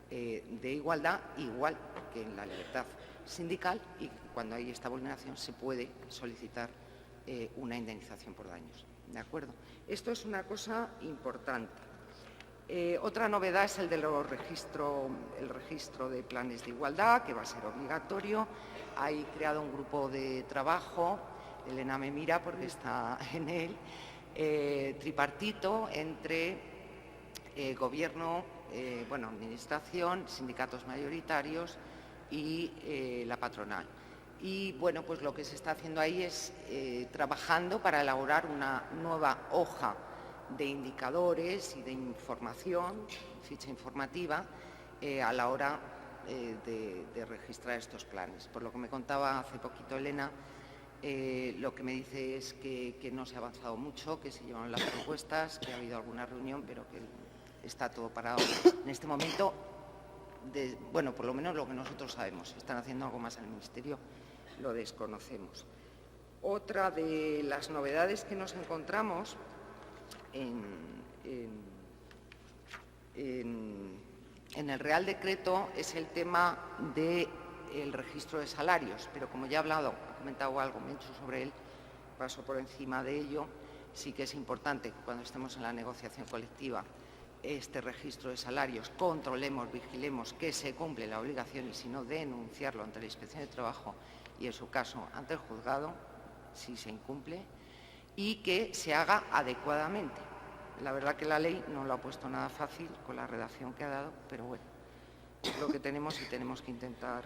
de igualdad, igual que en la libertad sindical, y cuando hay esta vulneración se puede solicitar una indemnización por daños. ¿De acuerdo? Esto es una cosa importante. Otra novedad es el registro de planes de igualdad, que va a ser obligatorio. Hay creado un grupo de trabajo, Elena me mira porque está en él, tripartito entre Gobierno, Administración, sindicatos mayoritarios y la patronal. Y bueno, pues lo que se está haciendo ahí es trabajando para elaborar una nueva hoja de indicadores y de información, ficha informativa, a la hora de registrar estos planes. Por lo que me contaba hace poquito Elena, lo que me dice es que no se ha avanzado mucho, que se llevan las propuestas, que ha habido alguna reunión, pero que está todo parado en este momento. Por lo menos lo que nosotros sabemos. Están haciendo algo más al Ministerio, lo desconocemos. Otra de las novedades que nos encontramos en el Real Decreto es el tema del registro de salarios, pero como ya he hablado, he comentado algo, me he hecho sobre él, paso por encima de ello. Sí que es importante que cuando estemos en la negociación colectiva este registro de salarios controlemos, vigilemos que se cumple la obligación y si no, denunciarlo ante la Inspección de Trabajo y en su caso ante el juzgado, si se incumple, y que se haga adecuadamente. La verdad que la ley no lo ha puesto nada fácil con la redacción que ha dado, pero bueno, es lo que tenemos y tenemos que intentar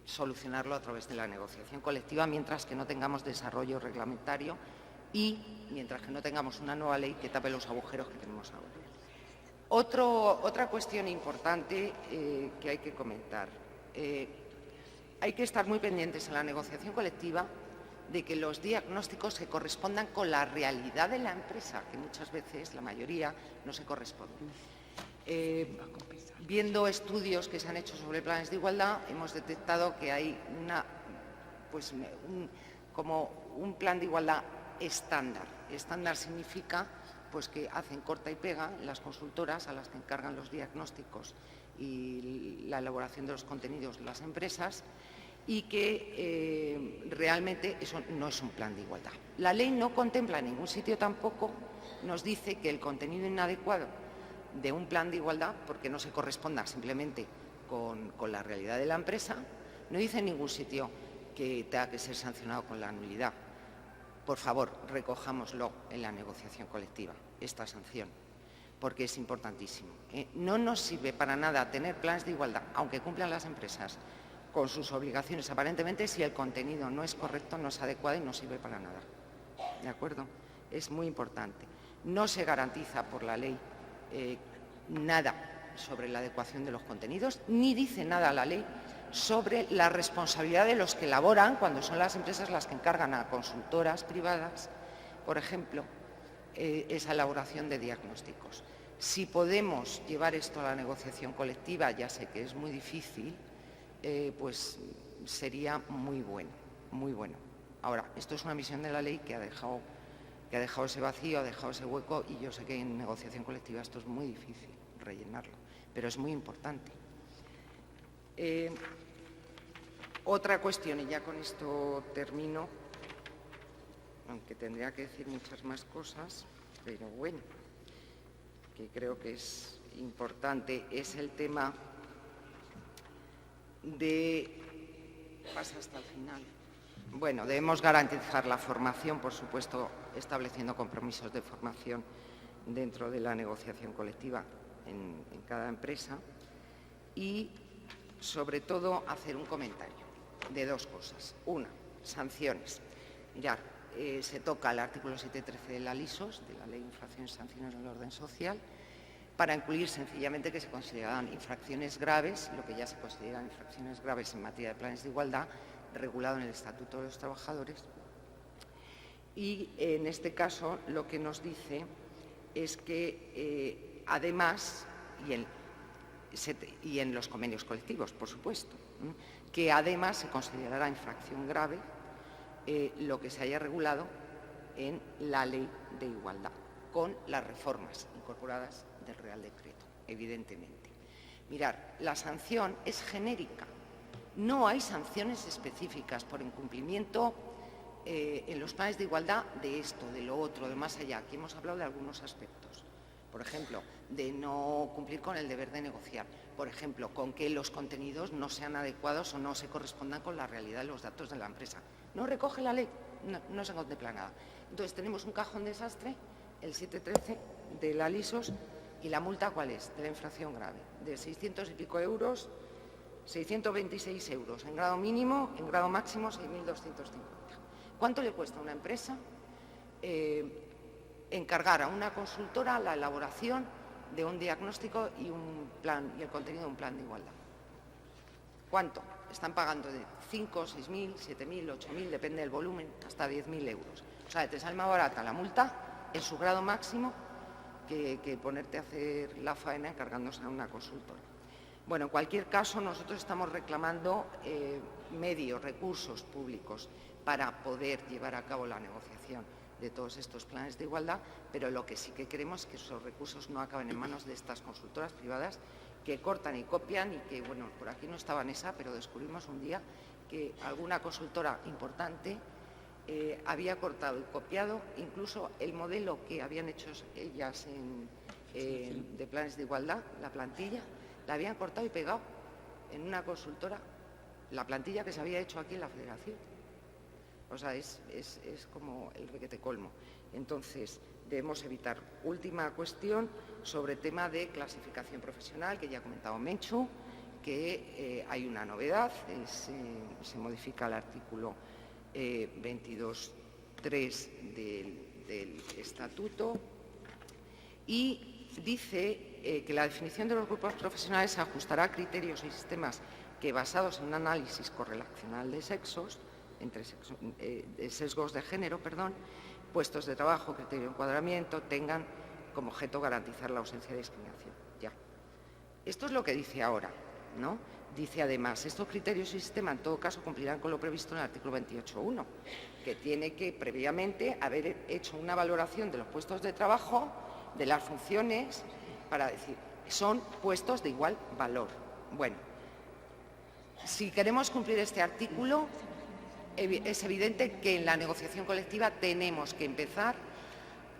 solucionarlo a través de la negociación colectiva mientras que no tengamos desarrollo reglamentario y mientras que no tengamos una nueva ley que tape los agujeros que tenemos ahora. Otra cuestión importante que hay que comentar. Hay que estar muy pendientes en la negociación colectiva de que los diagnósticos se correspondan con la realidad de la empresa, que muchas veces, la mayoría, no se corresponden. Viendo estudios que se han hecho sobre planes de igualdad, hemos detectado que hay como un plan de igualdad estándar. Estándar significa pues, que hacen corta y pega las consultoras a las que encargan los diagnósticos y la elaboración de los contenidos de las empresas, y que realmente eso no es un plan de igualdad. La ley no contempla en ningún sitio tampoco, nos dice que el contenido inadecuado de un plan de igualdad, porque no se corresponda simplemente con la realidad de la empresa, no dice en ningún sitio que tenga que ser sancionado con la nulidad. Por favor, recojámoslo en la negociación colectiva, esta sanción, porque es importantísimo. No nos sirve para nada tener planes de igualdad, aunque cumplan las empresas con sus obligaciones aparentemente, si el contenido no es correcto, no es adecuado y no sirve para nada. ¿De acuerdo? Es muy importante. No se garantiza por la ley nada sobre la adecuación de los contenidos, ni dice nada la ley sobre la responsabilidad de los que elaboran, cuando son las empresas las que encargan a consultoras privadas, por ejemplo, esa elaboración de diagnósticos. Si podemos llevar esto a la negociación colectiva, ya sé que es muy difícil, pues sería muy bueno, muy bueno. Ahora, esto es una misión de la ley que ha dejado ese vacío, ha dejado ese hueco, y yo sé que en negociación colectiva esto es muy difícil rellenarlo, pero es muy importante. Otra cuestión, y ya con esto termino, aunque tendría que decir muchas más cosas, pero bueno, que creo que es importante, es el tema de... Pasa hasta el final. Bueno, debemos garantizar la formación, por supuesto, estableciendo compromisos de formación dentro de la negociación colectiva en cada empresa, y, sobre todo, hacer un comentario de dos cosas. Una, sanciones. Mirad, se toca el artículo 713 de la LISOS, de la Ley de Infracciones y Sanciones del Orden Social, para incluir sencillamente que se consideran infracciones graves, lo que ya se consideran infracciones graves en materia de planes de igualdad, regulado en el Estatuto de los Trabajadores. Y en este caso lo que nos dice es que además, y en los convenios colectivos, por supuesto, que además se considerará infracción grave lo que se haya regulado en la Ley de Igualdad, con las reformas incorporadas del Real Decreto, evidentemente. Mirad, la sanción es genérica. No hay sanciones específicas por incumplimiento en los planes de igualdad de esto, de lo otro, de más allá. Aquí hemos hablado de algunos aspectos. Por ejemplo, de no cumplir con el deber de negociar. Por ejemplo, con que los contenidos no sean adecuados o no se correspondan con la realidad de los datos de la empresa. No recoge la ley, no se contempla nada. Entonces, tenemos un cajón desastre, el 713 de la LISOS, y la multa, ¿cuál es? De la infracción grave, de 600 y pico euros, 626 euros en grado mínimo, en grado máximo 6.250. ¿Cuánto le cuesta a una empresa encargar a una consultora la elaboración de un diagnóstico y el contenido de un plan de igualdad? ¿Cuánto? Están pagando de 5, 6.000, 7.000, 8.000, depende del volumen, hasta 10.000 euros. O sea, te sale más barata la multa en su grado máximo que ponerte a hacer la faena encargándose a una consultora. Bueno, en cualquier caso, nosotros estamos reclamando medios, recursos públicos para poder llevar a cabo la negociación de todos estos planes de igualdad, pero lo que sí que queremos es que esos recursos no acaben en manos de estas consultoras privadas que cortan y copian, y que, bueno, por aquí no está Vanessa, pero descubrimos un día que alguna consultora importante había cortado y copiado incluso el modelo que habían hecho ellas de planes de igualdad, la plantilla, la habían cortado y pegado en una consultora, la plantilla que se había hecho aquí en la Federación. O sea, es como el requete colmo. Entonces, debemos evitar. Última cuestión sobre el tema de clasificación profesional, que ya ha comentado Menchu, que hay una novedad, se modifica el artículo 22.3 del Estatuto, y dice que la definición de los grupos profesionales se ajustará a criterios y sistemas que, basados en un análisis correlacional de sexos, sesgos de género, puestos de trabajo, criterio de encuadramiento, tengan como objeto garantizar la ausencia de discriminación. Ya. Esto es lo que dice ahora, ¿no? Dice además, estos criterios y sistema en todo caso cumplirán con lo previsto en el artículo 28.1, que tiene que previamente haber hecho una valoración de los puestos de trabajo, de las funciones, para decir, son puestos de igual valor. Bueno, si queremos cumplir este artículo, es evidente que en la negociación colectiva tenemos que empezar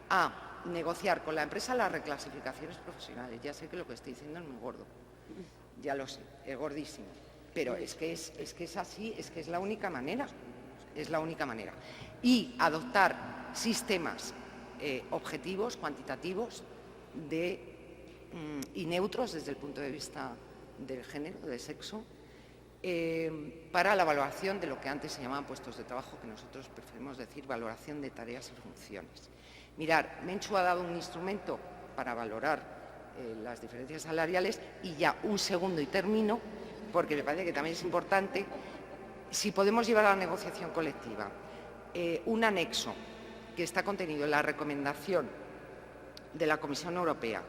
a negociar con la empresa las reclasificaciones profesionales. Ya sé que lo que estoy diciendo es muy gordo, ya lo sé, es gordísimo, pero es que es así, es que es la única manera, Y adoptar sistemas objetivos, cuantitativos y neutros desde el punto de vista del género, del sexo, para la valoración de lo que antes se llamaban puestos de trabajo, que nosotros preferimos decir valoración de tareas y funciones. Mirar, Menchu ha dado un instrumento para valorar las diferencias salariales y ya un segundo y termino, porque me parece que también es importante, si podemos llevar a la negociación colectiva un anexo que está contenido en la recomendación de la Comisión Europea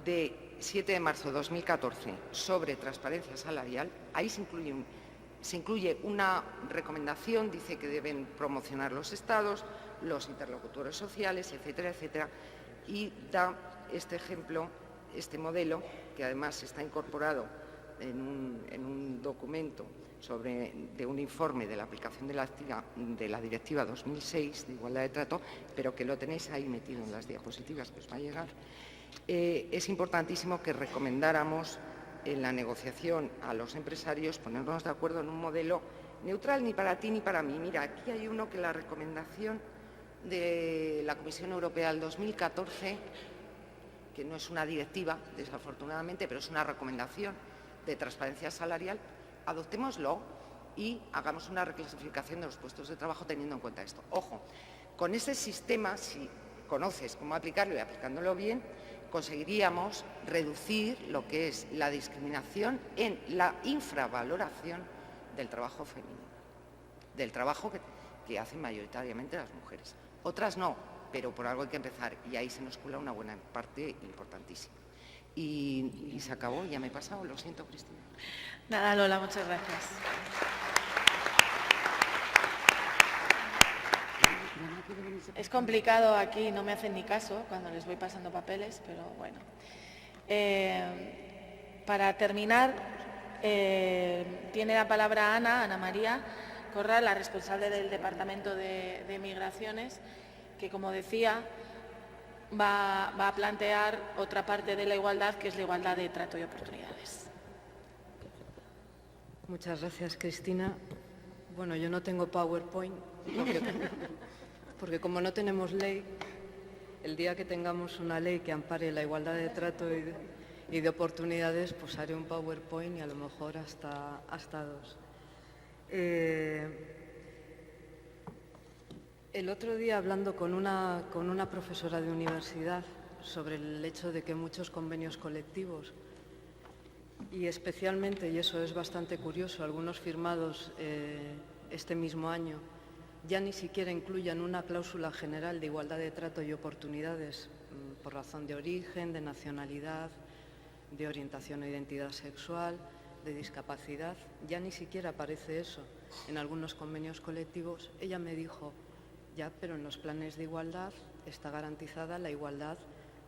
de 7 de marzo de 2014 sobre transparencia salarial, ahí se incluye una recomendación, dice que deben promocionar los Estados, los interlocutores sociales, etcétera, etcétera, y da este ejemplo, este modelo, que además está incorporado en un documento de un informe de la aplicación de la Directiva 2006 de igualdad de trato, pero que lo tenéis ahí metido en las diapositivas que os va a llegar. Es importantísimo que recomendáramos en la negociación a los empresarios ponernos de acuerdo en un modelo neutral ni para ti ni para mí. Mira, aquí hay uno que la recomendación de la Comisión Europea del 2014, que no es una directiva, desafortunadamente, pero es una recomendación de transparencia salarial, adoptémoslo y hagamos una reclasificación de los puestos de trabajo teniendo en cuenta esto. Ojo, con ese sistema, si conoces cómo aplicarlo y aplicándolo bien, conseguiríamos reducir lo que es la discriminación en la infravaloración del trabajo femenino, del trabajo que hacen mayoritariamente las mujeres. Otras no, pero por algo hay que empezar y ahí se nos cula una buena parte importantísima. Y se acabó, ya me he pasado, lo siento, Cristina.
Nada, Lola, muchas gracias. Es complicado aquí, no me hacen ni caso cuando les voy pasando papeles, pero bueno. Para terminar, tiene la palabra Ana María Corral, la responsable del Departamento de Migraciones, que, como decía, va a plantear otra parte de la igualdad, que es la igualdad de trato y oportunidades.
Muchas gracias, Cristina. Bueno, yo no tengo PowerPoint, porque como no tenemos ley, el día que tengamos una ley que ampare la igualdad de trato y de oportunidades, pues haré un PowerPoint y a lo mejor hasta dos. El otro día, hablando con una profesora de universidad sobre el hecho de que muchos convenios colectivos, y especialmente, y eso es bastante curioso, algunos firmados este mismo año, ya ni siquiera incluyan una cláusula general de igualdad de trato y oportunidades por razón de origen, de nacionalidad, de orientación o identidad sexual, de discapacidad, ya ni siquiera aparece eso en algunos convenios colectivos. Ella me dijo, ya, pero en los planes de igualdad está garantizada la igualdad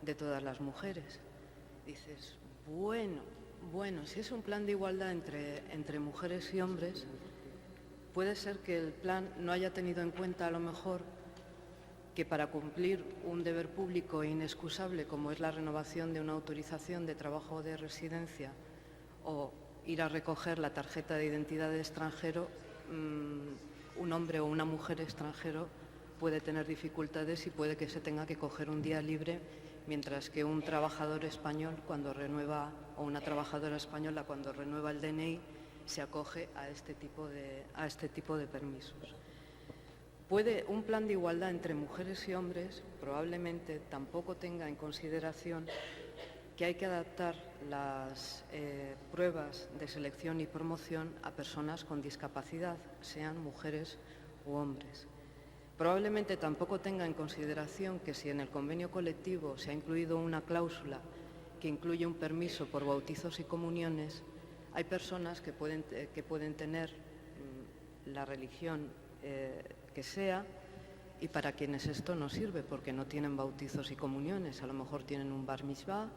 de todas las mujeres. Dices, bueno, si es un plan de igualdad entre mujeres y hombres, puede ser que el plan no haya tenido en cuenta a lo mejor que para cumplir un deber público inexcusable como es la renovación de una autorización de trabajo o de residencia o ir a recoger la tarjeta de identidad de extranjero, un hombre o una mujer extranjero puede tener dificultades y puede que se tenga que coger un día libre, mientras que un trabajador español cuando renueva, o una trabajadora española cuando renueva el DNI, se acoge a este tipo de permisos. Puede un plan de igualdad entre mujeres y hombres probablemente tampoco tenga en consideración que hay que adaptar las pruebas de selección y promoción a personas con discapacidad, sean mujeres u hombres. Probablemente tampoco tenga en consideración que si en el convenio colectivo se ha incluido una cláusula que incluye un permiso por bautizos y comuniones, hay personas que pueden tener la religión que sea, y para quienes esto no sirve porque no tienen bautizos y comuniones. A lo mejor tienen un bar mitzvah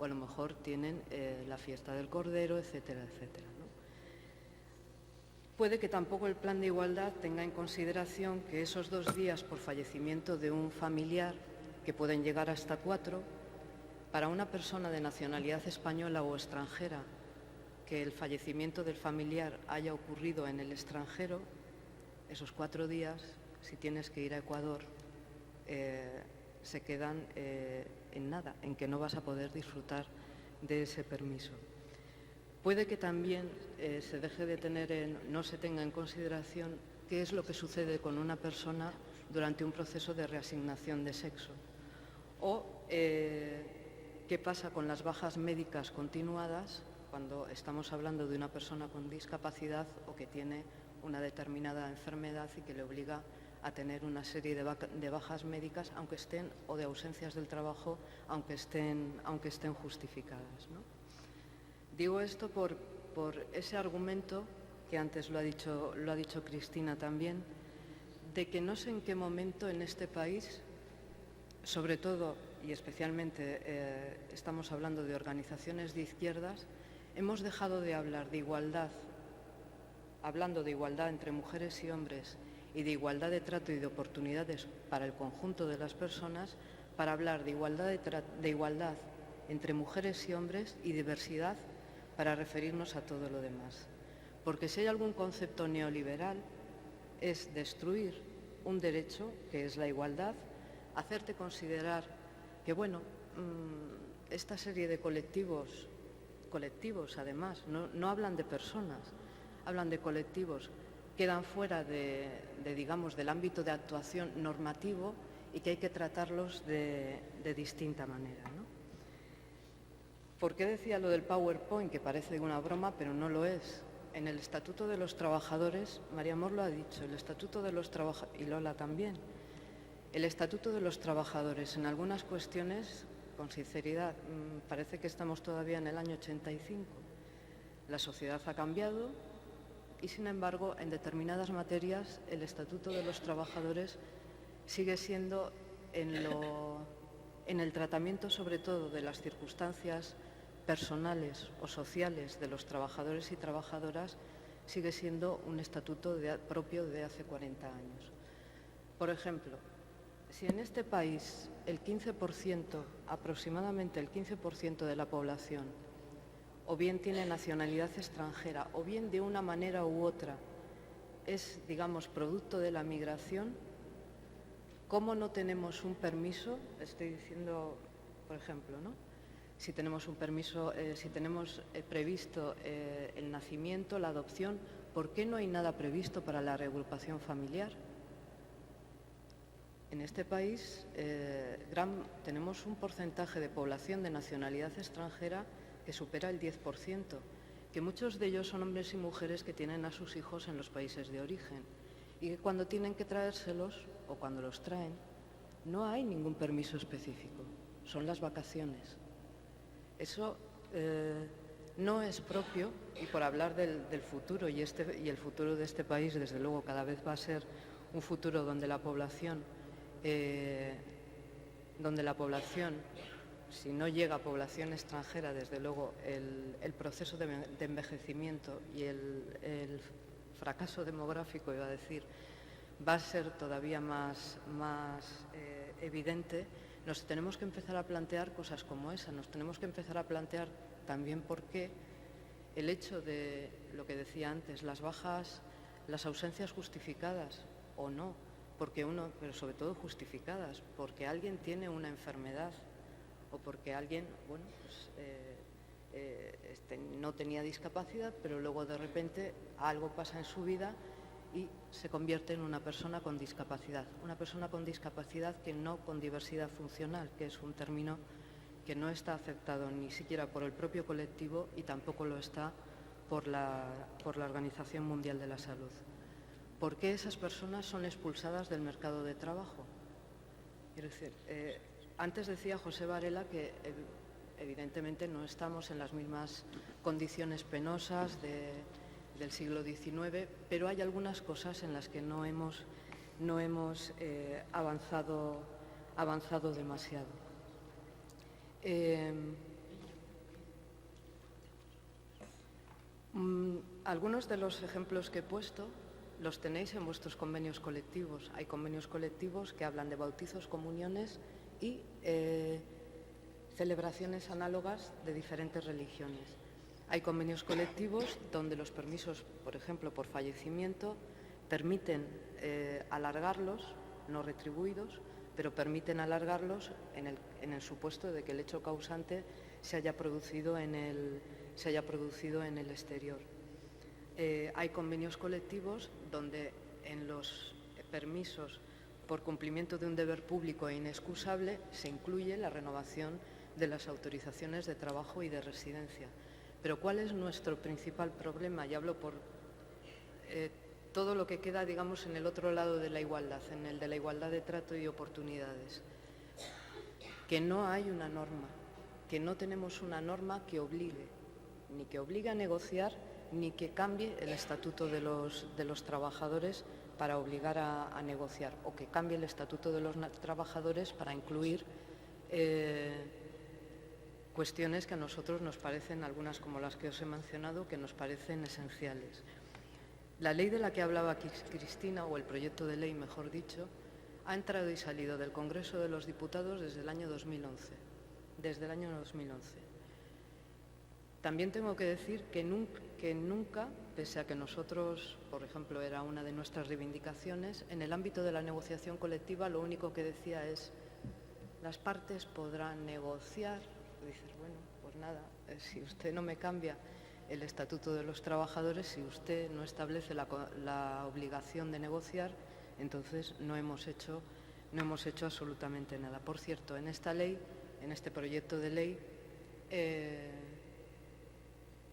o a lo mejor tienen la fiesta del Cordero, etcétera, etcétera, ¿no? Puede que tampoco el plan de igualdad tenga en consideración que esos 2 días por fallecimiento de un familiar, que pueden llegar hasta 4, para una persona de nacionalidad española o extranjera, que el fallecimiento del familiar haya ocurrido en el extranjero, esos 4 días, si tienes que ir a Ecuador, se quedan en nada, en que no vas a poder disfrutar de ese permiso. Puede que también no se tenga en consideración qué es lo que sucede con una persona durante un proceso de reasignación de sexo, o qué pasa con las bajas médicas continuadas cuando estamos hablando de una persona con discapacidad o que tiene una determinada enfermedad y que le obliga a tener una serie de bajas médicas, aunque estén, o de ausencias del trabajo, aunque estén justificadas, ¿no? Digo esto por ese argumento que antes lo ha dicho Cristina también, de que no sé en qué momento en este país, sobre todo y especialmente estamos hablando de organizaciones de izquierdas, hemos dejado de hablar de igualdad, hablando de igualdad entre mujeres y hombres y de igualdad de trato y de oportunidades para el conjunto de las personas, para hablar de igualdad entre mujeres y hombres y diversidad para referirnos a todo lo demás. Porque si hay algún concepto neoliberal es destruir un derecho, que es la igualdad, hacerte considerar que, bueno, esta serie de colectivos además, no hablan de personas, hablan de colectivos, quedan fuera digamos, del ámbito de actuación normativo y que hay que tratarlos de distinta manera, ¿no? ¿Por qué decía lo del PowerPoint? Que parece una broma, pero no lo es. En el Estatuto de los Trabajadores, María Amor lo ha dicho, el Estatuto de los Trabajadores, y Lola también, el Estatuto de los Trabajadores, en algunas cuestiones, con sinceridad, parece que estamos todavía en el año 85. La sociedad ha cambiado y, sin embargo, en determinadas materias, el Estatuto de los Trabajadores sigue siendo, en el tratamiento sobre todo de las circunstancias personales o sociales de los trabajadores y trabajadoras, sigue siendo un estatuto propio de hace 40 años. Por ejemplo, si en este país el 15%, aproximadamente el 15% de la población, o bien tiene nacionalidad extranjera, o bien de una manera u otra es, digamos, producto de la migración, ¿cómo no tenemos un permiso? Estoy diciendo, por ejemplo, ¿no? Si tenemos un permiso, si tenemos previsto el nacimiento, la adopción, ¿por qué no hay nada previsto para la reagrupación familiar? En este país tenemos un porcentaje de población de nacionalidad extranjera que supera el 10%, que muchos de ellos son hombres y mujeres que tienen a sus hijos en los países de origen y que cuando tienen que traérselos o cuando los traen, no hay ningún permiso específico, son las vacaciones. Eso no es propio, y por hablar del futuro, y el futuro de este país, desde luego, cada vez va a ser un futuro donde la población, si no llega población extranjera, desde luego, el proceso de envejecimiento y el fracaso demográfico, iba a decir, va a ser todavía más evidente. Nos tenemos que empezar a plantear cosas como esa, nos tenemos que empezar a plantear también por qué el hecho de, lo que decía antes, las bajas, las ausencias justificadas o no, pero sobre todo justificadas, porque alguien tiene una enfermedad o porque alguien, bueno, pues, no tenía discapacidad, pero luego de repente algo pasa en su vida y se convierte en una persona con discapacidad. Una persona con discapacidad que no con diversidad funcional, que es un término que no está aceptado ni siquiera por el propio colectivo y tampoco lo está por la Organización Mundial de la Salud. ¿Por qué esas personas son expulsadas del mercado de trabajo? Quiero decir, antes decía José Varela que evidentemente no estamos en las mismas condiciones penosas del siglo XIX, pero hay algunas cosas en las que no hemos avanzado demasiado. Algunos de los ejemplos que he puesto los tenéis en vuestros convenios colectivos. Hay convenios colectivos que hablan de bautizos, comuniones y celebraciones análogas de diferentes religiones. Hay convenios colectivos donde los permisos, por ejemplo, por fallecimiento, permiten alargarlos, no retribuidos, pero permiten alargarlos en el supuesto de que el hecho causante se haya producido en el exterior. Hay convenios colectivos donde en los permisos por cumplimiento de un deber público e inexcusable se incluye la renovación de las autorizaciones de trabajo y de residencia. Pero ¿cuál es nuestro principal problema? Y hablo por todo lo que queda, digamos, en el otro lado de la igualdad, en el de la igualdad de trato y oportunidades. Que no hay una norma, que no tenemos una norma que obligue, ni que obligue a negociar, ni que cambie el estatuto de los trabajadores para obligar a negociar, o que cambie el estatuto de los trabajadores para incluir cuestiones que a nosotros nos parecen, algunas como las que os he mencionado, que nos parecen esenciales. La ley de la que hablaba Cristina, o el proyecto de ley, mejor dicho, ha entrado y salido del Congreso de los Diputados desde el año 2011. Desde el año 2011. También tengo que decir que nunca, pese a que nosotros, por ejemplo, era una de nuestras reivindicaciones, en el ámbito de la negociación colectiva lo único que decía es las partes podrán negociar. Dices, bueno, pues nada, si usted no me cambia el Estatuto de los Trabajadores, si usted no establece la obligación de negociar, entonces no hemos hecho absolutamente nada. Por cierto, en esta ley, en este proyecto de ley,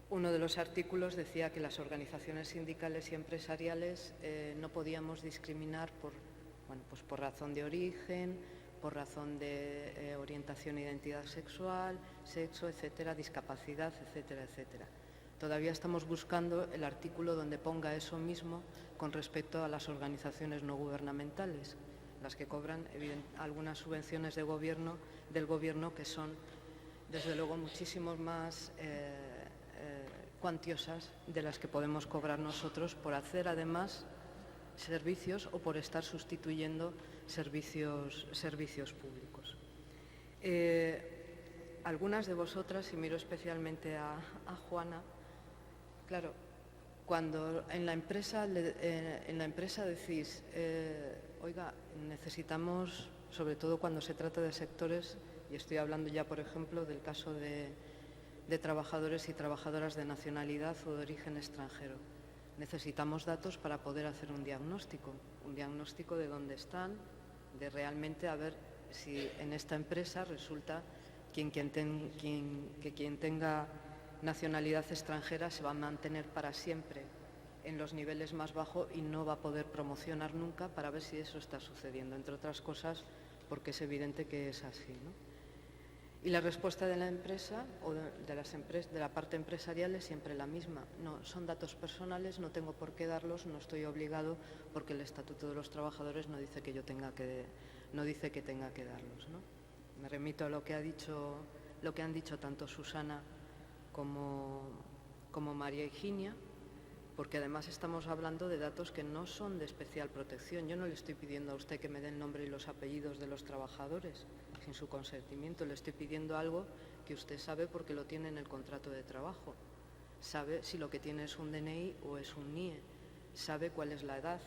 uno de los artículos decía que las organizaciones sindicales y empresariales no podíamos discriminar por razón de origen, por razón de orientación e identidad sexual, sexo, etcétera, discapacidad, etcétera, etcétera. Todavía estamos buscando el artículo donde ponga eso mismo con respecto a las organizaciones no gubernamentales, las que cobran algunas subvenciones del gobierno que son, desde luego, muchísimo más cuantiosas de las que podemos cobrar nosotros por hacer, además, servicios o por estar sustituyendo servicios públicos. Algunas de vosotras, y miro especialmente a Juana, claro, cuando en la empresa decís, oiga, necesitamos, sobre todo cuando se trata de sectores, y estoy hablando ya, por ejemplo, del caso de trabajadores y trabajadoras de nacionalidad o de origen extranjero, necesitamos datos para poder hacer un diagnóstico de dónde están, de realmente a ver si en esta empresa resulta que quien tenga nacionalidad extranjera se va a mantener para siempre en los niveles más bajos y no va a poder promocionar nunca, para ver si eso está sucediendo, entre otras cosas porque es evidente que es así, ¿no? Y la respuesta de la empresa o de la parte empresarial es siempre la misma. No, son datos personales, no tengo por qué darlos, no estoy obligado porque el Estatuto de los Trabajadores no dice que tenga que darlos, ¿no? Me remito a lo que han dicho tanto Susana como María Higinia, porque además estamos hablando de datos que no son de especial protección. Yo no le estoy pidiendo a usted que me dé el nombre y los apellidos de los trabajadores sin su consentimiento, le estoy pidiendo algo que usted sabe porque lo tiene en el contrato de trabajo. Sabe si lo que tiene es un DNI o es un NIE, sabe cuál es la edad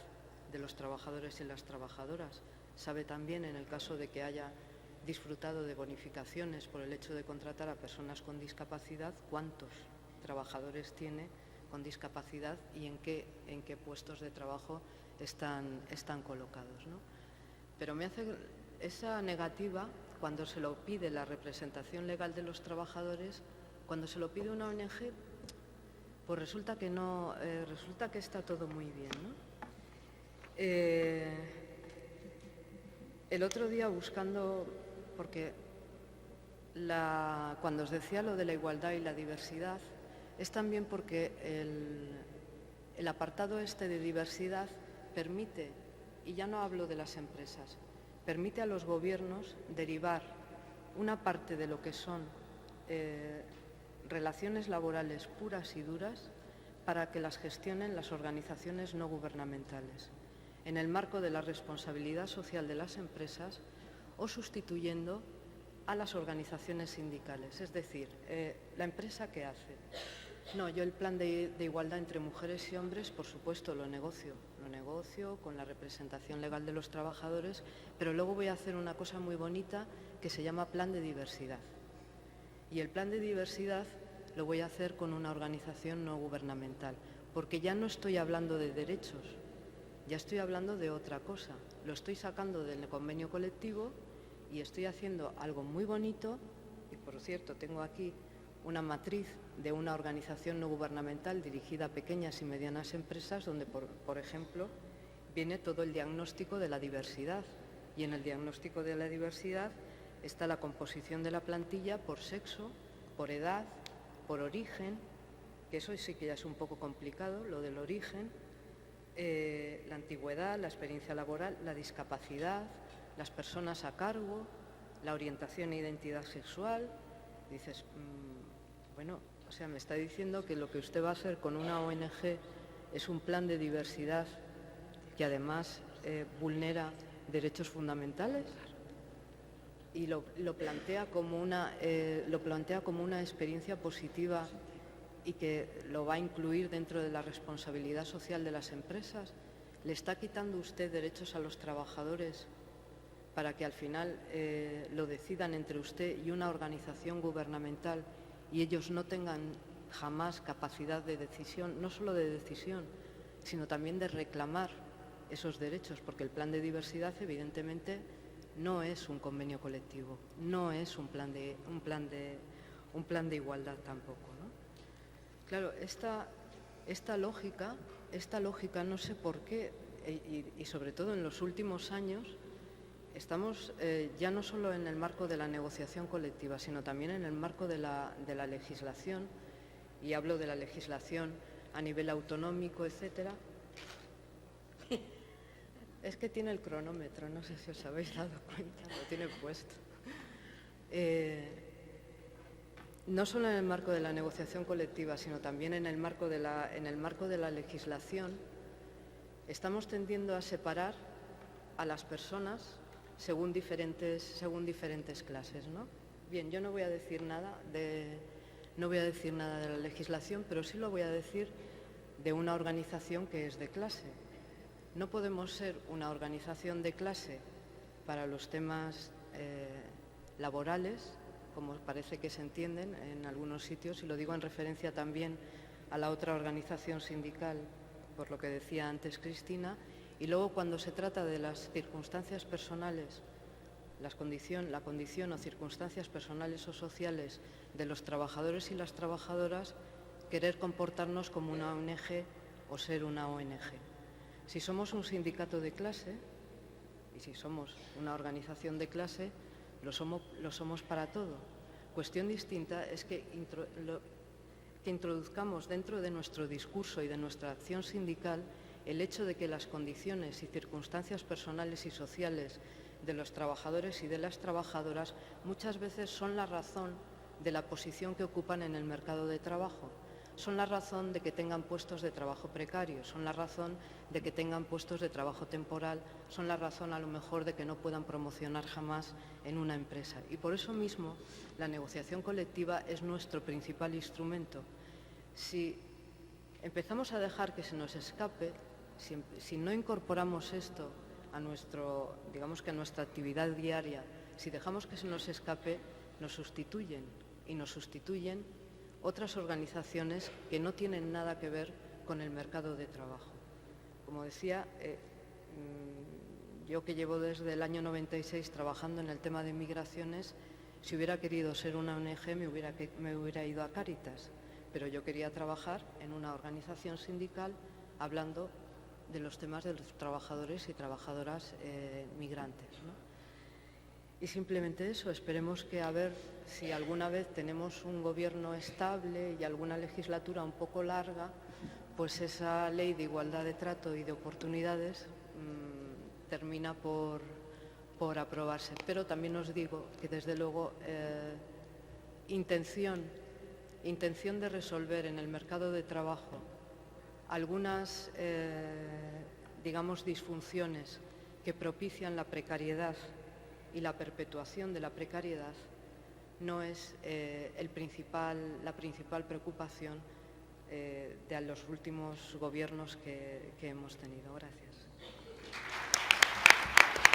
de los trabajadores y las trabajadoras, sabe también, en el caso de que haya disfrutado de bonificaciones por el hecho de contratar a personas con discapacidad, cuántos trabajadores tiene con discapacidad y en qué puestos de trabajo están colocados, ¿no? Pero esa negativa, cuando se lo pide la representación legal de los trabajadores, cuando se lo pide una ONG, pues resulta que no, resulta que está todo muy bien, ¿no? El otro día buscando, porque cuando os decía lo de la igualdad y la diversidad, es también porque el apartado este de diversidad permite, y ya no hablo de las empresas, permite a los gobiernos derivar una parte de lo que son relaciones laborales puras y duras para que las gestionen las organizaciones no gubernamentales, en el marco de la responsabilidad social de las empresas o sustituyendo a las organizaciones sindicales. Es decir, ¿la empresa qué hace? No, yo el plan de igualdad entre mujeres y hombres, por supuesto, lo negocio con la representación legal de los trabajadores, pero luego voy a hacer una cosa muy bonita que se llama plan de diversidad. Y el plan de diversidad lo voy a hacer con una organización no gubernamental, porque ya no estoy hablando de derechos, ya estoy hablando de otra cosa. Lo estoy sacando del convenio colectivo y estoy haciendo algo muy bonito, y por cierto tengo aquí una matriz de una organización no gubernamental dirigida a pequeñas y medianas empresas donde, por ejemplo, viene todo el diagnóstico de la diversidad. Y en el diagnóstico de la diversidad está la composición de la plantilla por sexo, por edad, por origen, que eso sí que ya es un poco complicado, lo del origen, la antigüedad, la experiencia laboral, la discapacidad, las personas a cargo, la orientación e identidad sexual. Dices, bueno, o sea, me está diciendo que lo que usted va a hacer con una ONG es un plan de diversidad que además vulnera derechos fundamentales y lo plantea como una experiencia positiva y que lo va a incluir dentro de la responsabilidad social de las empresas. ¿Le está quitando usted derechos a los trabajadores para que al final lo decidan entre usted y una organización gubernamental y ellos no tengan jamás capacidad de decisión, no solo de decisión, sino también de reclamar esos derechos? Porque el plan de diversidad, evidentemente, no es un convenio colectivo, no es un plan de igualdad tampoco, ¿no? Claro, esta lógica no sé por qué, y sobre todo en los últimos años, estamos ya no solo en el marco de la negociación colectiva, sino también en el marco de la legislación, y hablo de la legislación a nivel autonómico, etcétera. Es que tiene el cronómetro, no sé si os habéis dado cuenta, lo tiene puesto. No solo en el marco de la negociación colectiva, sino también en el marco de la legislación, estamos tendiendo a separar a las personas según diferentes clases, ¿no? Bien, yo no voy a decir nada de la legislación, pero sí lo voy a decir de una organización que es de clase. No podemos ser una organización de clase para los temas laborales, como parece que se entienden en algunos sitios, y lo digo en referencia también a la otra organización sindical, por lo que decía antes Cristina, y luego cuando se trata de las circunstancias personales, la condición o circunstancias personales o sociales de los trabajadores y las trabajadoras, querer comportarnos como una ONG o ser una ONG. Si somos un sindicato de clase y si somos una organización de clase, lo somos para todo. Cuestión distinta es que introduzcamos dentro de nuestro discurso y de nuestra acción sindical el hecho de que las condiciones y circunstancias personales y sociales de los trabajadores y de las trabajadoras muchas veces son la razón de la posición que ocupan en el mercado de trabajo. Son la razón de que tengan puestos de trabajo precarios, son la razón de que tengan puestos de trabajo temporal, son la razón a lo mejor de que no puedan promocionar jamás en una empresa. Y por eso mismo la negociación colectiva es nuestro principal instrumento. Si empezamos a dejar que se nos escape, si no incorporamos esto a nuestra actividad diaria, si dejamos que se nos escape, nos sustituyen otras organizaciones que no tienen nada que ver con el mercado de trabajo. Como decía, Yo que llevo desde el año 96 trabajando en el tema de migraciones, si hubiera querido ser una ONG me hubiera ido a Cáritas, pero yo quería trabajar en una organización sindical hablando de los temas de los trabajadores y trabajadoras migrantes, ¿no? Y simplemente eso, esperemos que a ver si alguna vez tenemos un gobierno estable y alguna legislatura un poco larga, pues esa ley de igualdad de trato y de oportunidades termina por aprobarse. Pero también os digo que desde luego intención de resolver en el mercado de trabajo algunas, digamos, disfunciones que propician la precariedad y la perpetuación de la precariedad no es la principal preocupación de los últimos gobiernos que hemos tenido. Gracias.